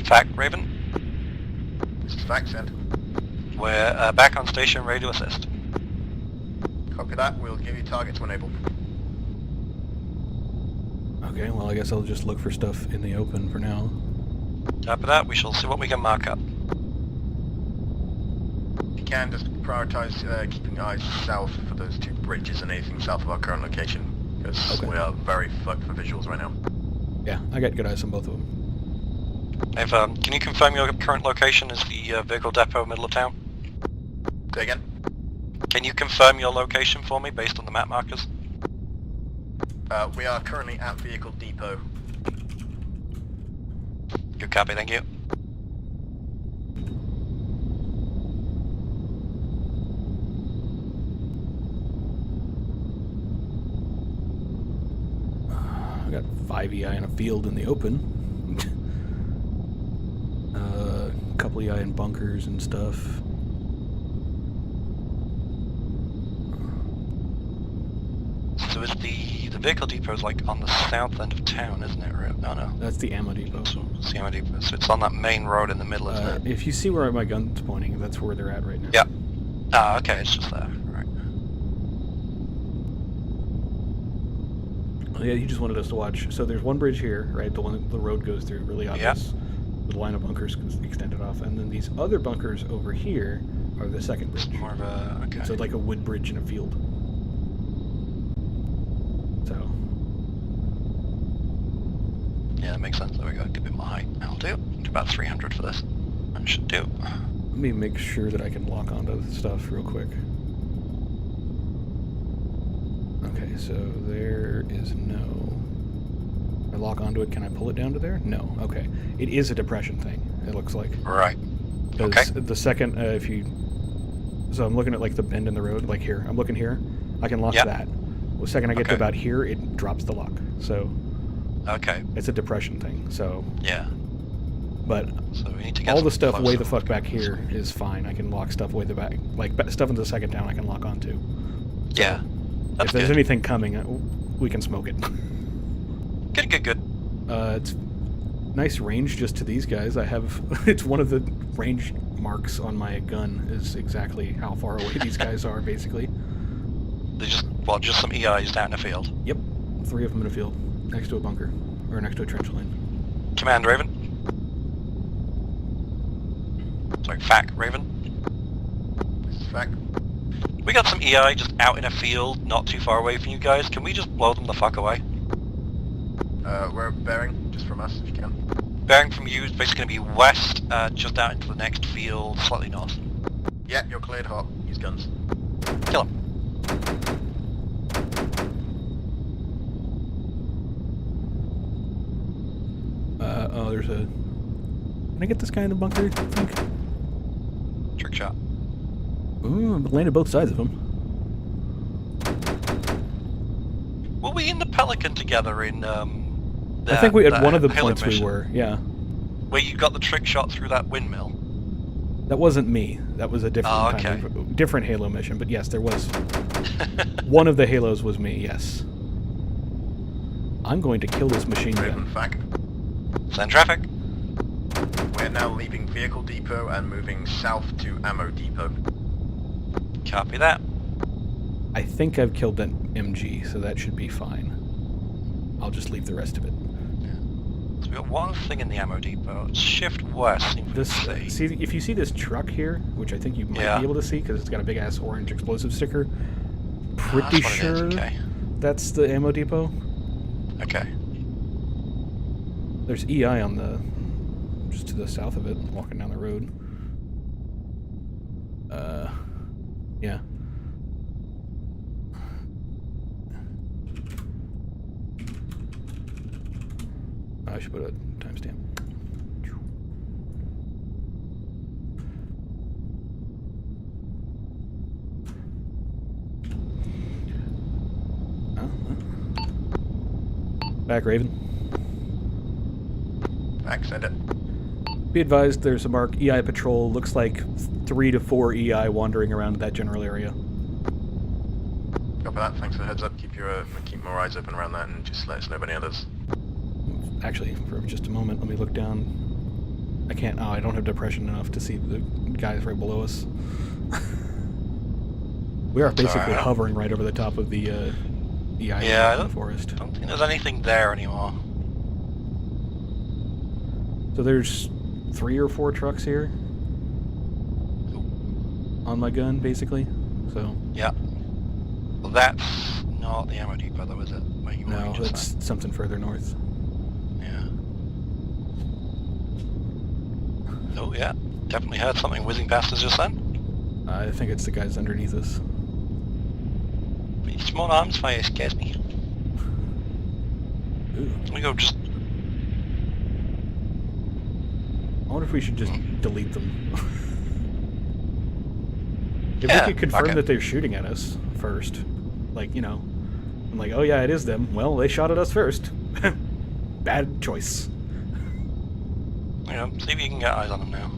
Fact, Raven. This is fact, send. We're back on station, ready to assist. Copy that. We'll give you target to enable. Okay, well, I guess I'll just look for stuff in the open for now. After that, we shall see what we can mark up. If you can, just prioritize keeping eyes south for those 2 bridges and anything south of our current location, because we are very fucked for visuals right now. Yeah, I got good eyes on both of them. If, can you confirm your current location is the vehicle depot middle of town? Say again? Can you confirm your location for me based on the map markers? We are currently at vehicle depot. Good copy, thank you. I got 5 EI in a field in the open. A couple EI in bunkers and stuff. So is the vehicle depot is like on the south end of town, isn't it? Or, no. That's the ammo depot. So it's the ammo depot. So it's on that main road in the middle, isn't it? If you see where my gun's pointing, that's where they're at right now. Yeah. Ah, okay, it's just there. Right. Yeah, he just wanted us to watch. So there's one bridge here, right? The one that the road goes through, really obvious. The line of bunkers extended off, and then these other bunkers over here are the second bridge. More of a okay. So like a wood bridge in a field. So. Yeah, that makes sense. There we go. Give a bit more height. I'll do. Do about 300 for this. That should do. Let me make sure that I can lock onto the stuff real quick. Okay, so there is no... I lock onto it, can I pull it down to there? No. Okay. It is a depression thing, it looks like. Right. Because the second, if you... So I'm looking at like the bend in the road, like here. I'm looking here. I can lock that. The second I get to about here, it drops the lock. So... Okay. It's a depression thing, so... Yeah. But so we need to get all the stuff way the fuck back here is fine. I can lock stuff way the back. Like, stuff in the second down I can lock onto. So yeah. If there's anything coming, we can smoke it. Good. It's nice range just to these guys. I have... It's one of the range marks on my gun is exactly how far away these guys are, basically. They're just some EIs down the field? Yep. 3 of them in a field. Next to a bunker. Or next to a trench line. Command, Raven. Sorry, FAC, Raven. This is FAC. We got some EI just out in a field, not too far away from you guys. Can we just blow them the fuck away? We're bearing, just from us, if you can. Bearing from you is basically going to be west, just out into the next field, slightly north. Yeah, you're cleared hot. Use guns. Kill him. Oh, there's a... Can I get this guy in the bunker, I think? Trick shot. Ooh, landed both sides of him. Were we in the Pelican together in, I think we at one of the Halo points mission, we were, yeah. where you got the trick shot through that windmill? That wasn't me. That was a different kind of, different Halo mission, but yes, there was. One of the Halos was me, yes. I'm going to kill this machine gun. FAC. Send traffic. We're now leaving vehicle depot and moving south to ammo depot. Copy that. I think I've killed that MG, so that should be fine. I'll just leave the rest of it. So we got one thing in the ammo depot. Shift west. See, if you see this truck here, which I think you might be able to see because it's got a big ass orange explosive sticker. Pretty sure that's the ammo depot. Okay. There's EI on the just to the south of it, walking down the road. Yeah. I should put a timestamp. Back, Raven. Back, send it. Be advised, there's a mark EI patrol. Looks like 3 to 4 EI wandering around that general area. Copy that. Thanks for the heads up. Keep more eyes open around that, and just let us know if any others. Actually, for just a moment, let me look down. I can't. Oh, I don't have depression enough to see the guys right below us. We are basically hovering right over the top of the EI in the forest. I don't think there's anything there anymore. So there's 3 or 4 trucks here on my gun, basically. So yeah. Well, that's not the ammo depot, though, is it? No, that's something further north. Yeah. Oh yeah, definitely heard something whizzing past us just then. I think it's the guys underneath us. Small arms fire scares me. Ooh. Let me go just... I wonder if we should just delete them. If Yeah, we could confirm okay. that they're shooting at us first, like, you know, I'm like, oh yeah, it is them. Well, they shot at us first. Bad choice. Yeah, see if you can get eyes on them now.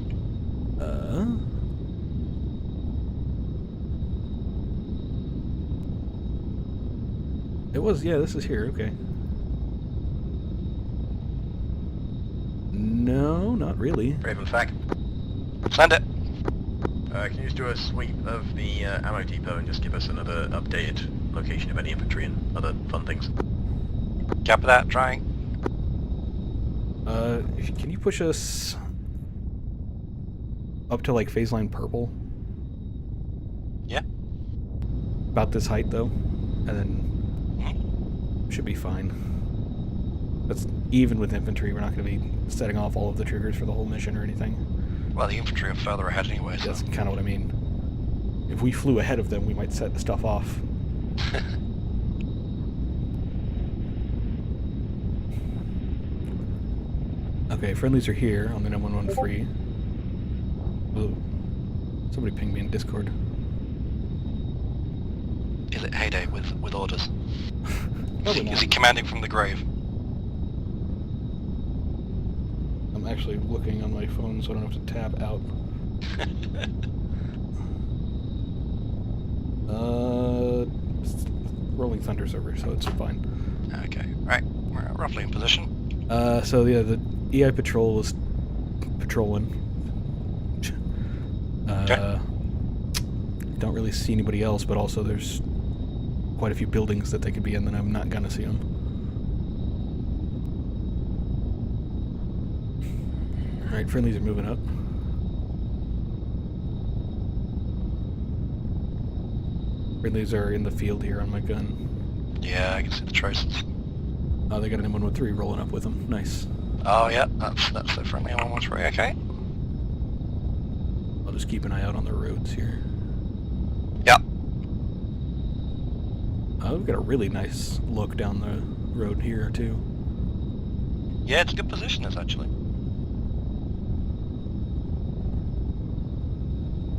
It was, yeah, this is here, okay. No, not really. Raven fact. Send it. Can you just do a sweep of the ammo depot and just give us another updated location of any infantry and other fun things? Copy that, trying. Can you push us up to like phase line purple? Yeah. About this height though, and then should be fine. That's even with infantry. We're not going to be setting off all of the triggers for the whole mission or anything. Well, the infantry are further ahead anyway, so... That's kind of what I mean. If we flew ahead of them, we might set the stuff off. Okay, friendlies are here on the 911 Oh, somebody pinged me in Discord. Is it Heyday with orders? Probably Is he commanding from the grave? I'm actually looking on my phone, so I don't have to tab out. Rolling Thunder server, so it's fine. Okay, right. We're roughly in position. So yeah, the EI patrol was patrolling. Don't really see anybody else, but also there's quite a few buildings that they could be in that I'm not gonna see them. Alright, friendlies are moving up. Friendlies are in the field here on my gun. Yeah, I can see the traces. Oh, they got an M113 rolling up with them. Nice. Oh yeah, that's the friendly M113, okay. I'll just keep an eye out on the roads here. Yep. We've got a really nice look down the road here, too. Yeah, it's a good position, this actually.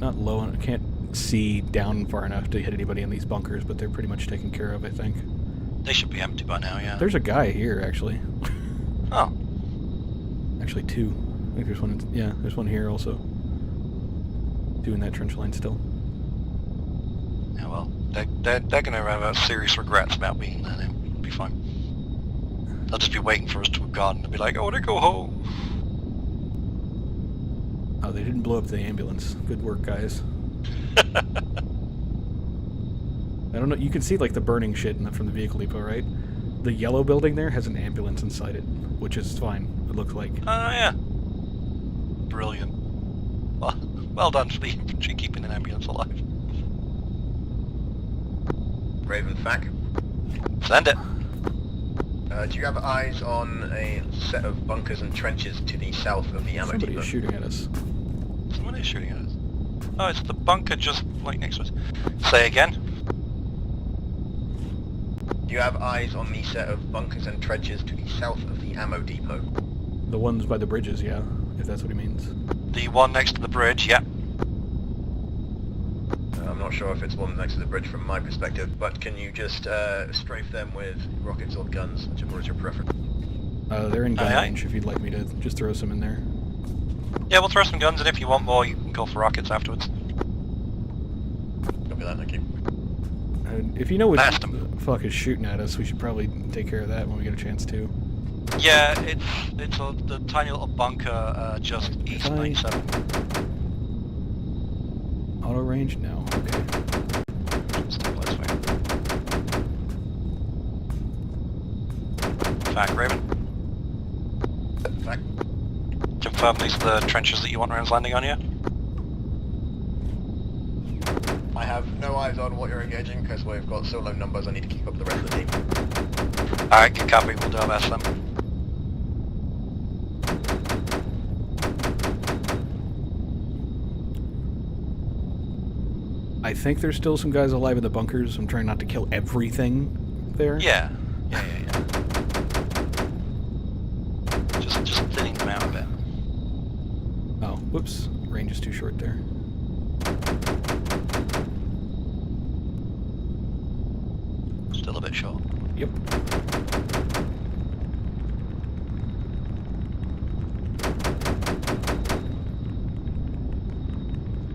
Not low, and I can't see down far enough to hit anybody in these bunkers, but they're pretty much taken care of, I think. They should be empty by now, yeah. There's a guy here, actually. Oh. Actually, 2. I think there's one, yeah, there's one here also. 2 in that trench line still. Yeah, well, they're going to have serious regrets about being there. They'll be fine. They'll just be waiting for us to have gone and be like, I want to go home. Oh, they didn't blow up the ambulance. Good work, guys. I don't know, you can see like the burning shit from the vehicle depot, right? The yellow building there has an ambulance inside it, which is fine, it looks like. Oh, yeah. Brilliant. Well done for the infantry keeping an ambulance alive. Raven fact. Send it. Do you have eyes on a set of bunkers and trenches to the south of the ammo Somebody depot? is shooting at us. Somebody is shooting at us. Oh, it's the bunker just like next to us. Say again. You have eyes on the set of bunkers and trenches to the south of the ammo depot. The ones by the bridges, yeah, if that's what he means. The one next to the bridge, yeah. I'm not sure if it's one next to the bridge from my perspective, but can you just strafe them with rockets or guns, whichever is your preference? They're in gun range if you'd like me to just throw some in there. Yeah, we'll throw some guns, and if you want more, you can go for rockets afterwards. Copy that, thank you. If you know what the fuck is shooting at us, we should probably take care of that when we get a chance to. Yeah, it's the tiny little bunker just east 97. Auto range? No. Okay. Fact, Raven. Fact. Confirm these are the trenches that you want rounds landing on, yeah? I have no eyes on what you're engaging because we've got so low numbers. I need to keep up with the rest of the team. Alright, good copy. We'll do our best then. I think there's still some guys alive in the bunkers. I'm trying not to kill everything there. Yeah. Yeah. Just thinning them out a bit. Oh, whoops. Range is too short there. Still a bit short. Yep.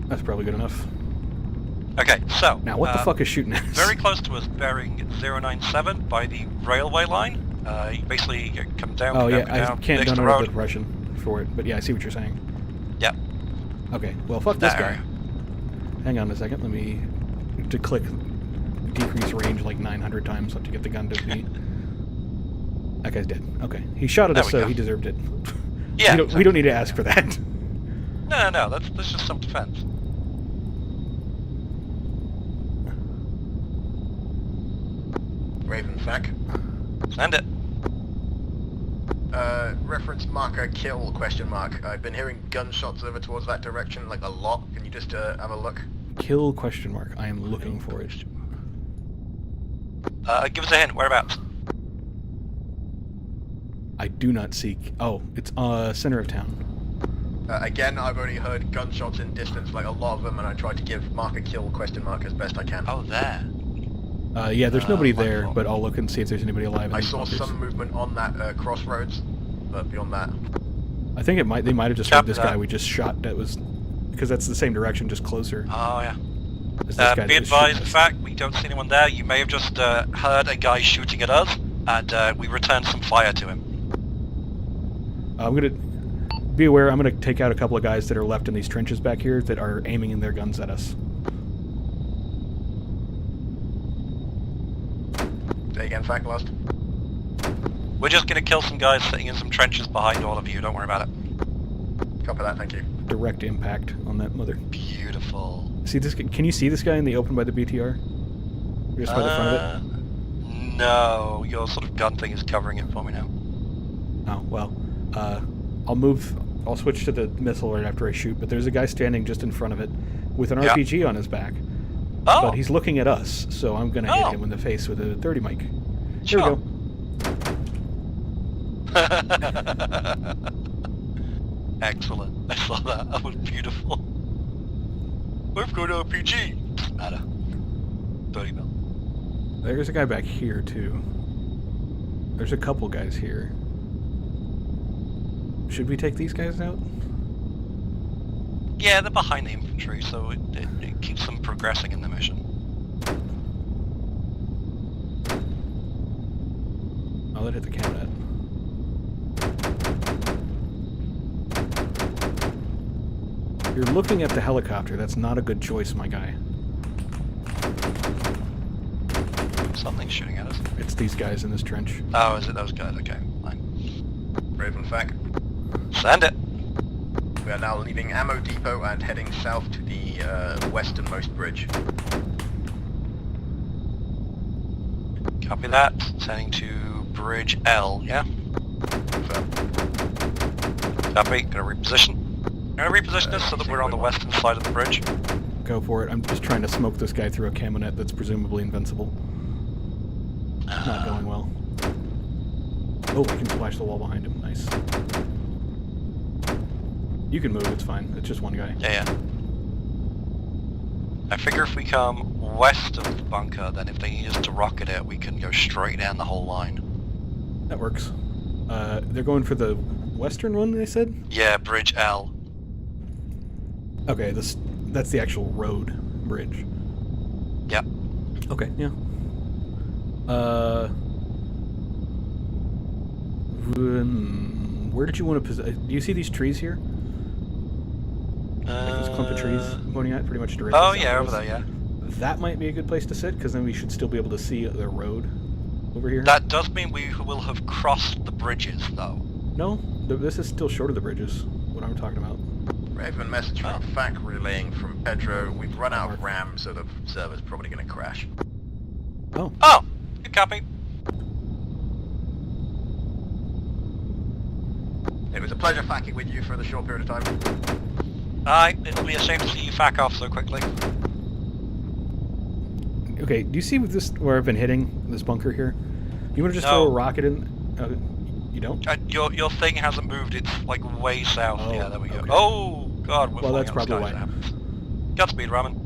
That's probably good enough. Okay, so... Now, what the fuck is shooting at us? Very close to us, bearing 097 by the railway line. You basically come down, Oh, yeah, down, I can't next do to the road. good Russian for it, but yeah, I see what you're saying. Yep. Okay, well, fuck this That guy. area. Hang on a second, let me... to click decrease range like 900 times to get the gun to be... That guy's dead. Okay. He shot at There us, we so go. he deserved it. Yeah, we don't need to ask for that. No, that's just some defense. Raven Fac. Send it. Reference marker kill question mark. I've been hearing gunshots over towards that direction like a lot. Can you just have a look? Kill question mark. I am looking for it. Give us a hint. Whereabouts? I do not seek... Oh, it's center of town. Again, I've only heard gunshots in distance, like a lot of them, and I tried to give marker kill question mark as best I can. Oh, there. Yeah, there's nobody there, but I'll look and see if there's anybody alive in I these saw bunkers. some movement on that crossroads, but beyond that... I think they might have just heard this guy we just shot. That was... Because that's the same direction, just closer. Oh, yeah. As this guy that Be was shooting advised, in us. fact, we don't see anyone there. You may have just heard a guy shooting at us, and we returned some fire to him. I'm gonna... Be aware, I'm gonna take out a couple of guys that are left in these trenches back here that are aiming in their guns at us. Say again, Fac, lost. We're just gonna kill some guys sitting in some trenches behind all of you. Don't worry about it. Copy that, thank you. Direct impact on that mother. Beautiful. See this? Can you see this guy in the open by the BTR? Just by the front of it? No, your sort of gun thing is covering it for me now. Oh, well. I'll switch to the missile right after I shoot, but there's a guy standing just in front of it with an RPG on his back. Oh. But he's looking at us, so I'm gonna hit him in the face with a 30 mic. Here we go. Excellent. I saw that. That was beautiful. We've got RPG. Doesn't matter. 30 mil. There's a guy back here, too. There's a couple guys here. Should we take these guys out? Yeah, they're behind the infantry, so it keeps them progressing in the mission. Oh, that hit the cabinet. You're looking at the helicopter. That's not a good choice, my guy. Something's shooting at us. It's these guys in this trench. Oh, is it those guys? Okay, fine. Raven Fac. Send it. We are now leaving Ammo Depot and heading south to the westernmost bridge. Copy that. Sending to Bridge L, yeah? Copy. Gonna reposition. Can I reposition us so that we're on the western side of the bridge? Go for it. I'm just trying to smoke this guy through a camo net that's presumably invincible. Not going well. Oh, I can splash the wall behind him. Nice. You can move, it's fine. It's just one guy. Yeah. I figure if we come west of the bunker, then if they need us to rocket it, we can go straight down the whole line. That works. They're going for the western one, they said? Yeah, Bridge L. Okay, that's the actual road bridge. Yep. Okay, yeah. Where did you want to do you see these trees here? Like this clump of trees pointing out pretty much directly. Oh yeah, over there, yeah. That might be a good place to sit, because then we should still be able to see the road over here. That does mean we will have crossed the bridges, though. No, this is still short of the bridges, what I'm talking about. Raven message from FAC relaying from Pedro. We've run out of RAM, so the server's probably going to crash. Oh. Oh, good copy. It was a pleasure facking with you for the short period of time. Aye, it'll be a shame to see you fack off so quickly. Okay, do you see this where I've been hitting this bunker here? You want to just throw a rocket in? You don't? Your thing hasn't moved. It's like way south. Oh, yeah, there we go. okay. Oh God. We're Well, that's flying probably out the why. skies now. Godspeed, Ramen.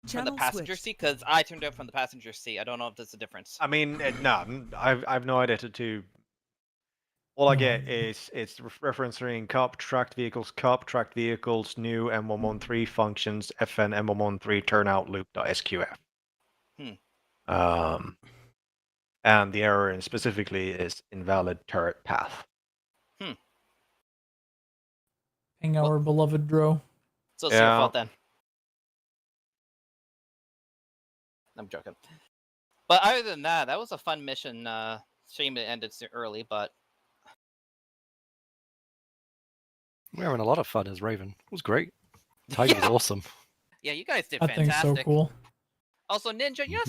From the passenger seat, because I turned it from the passenger seat. I don't know if there's a difference. I mean, no, I've no idea to. All I get is it's referencing COP tracked vehicles new M113 functions FN M113 turnout loop.sqf. And the error in specifically is invalid turret path. Hang our beloved Dro. So it's your fault then. I'm joking. But other than that, that was a fun mission. Shame it ended so early, but We're having a lot of fun as Raven. It was great. Tiger was awesome. Yeah, you guys did That thing's fantastic. so cool. Also, Ninja, you're not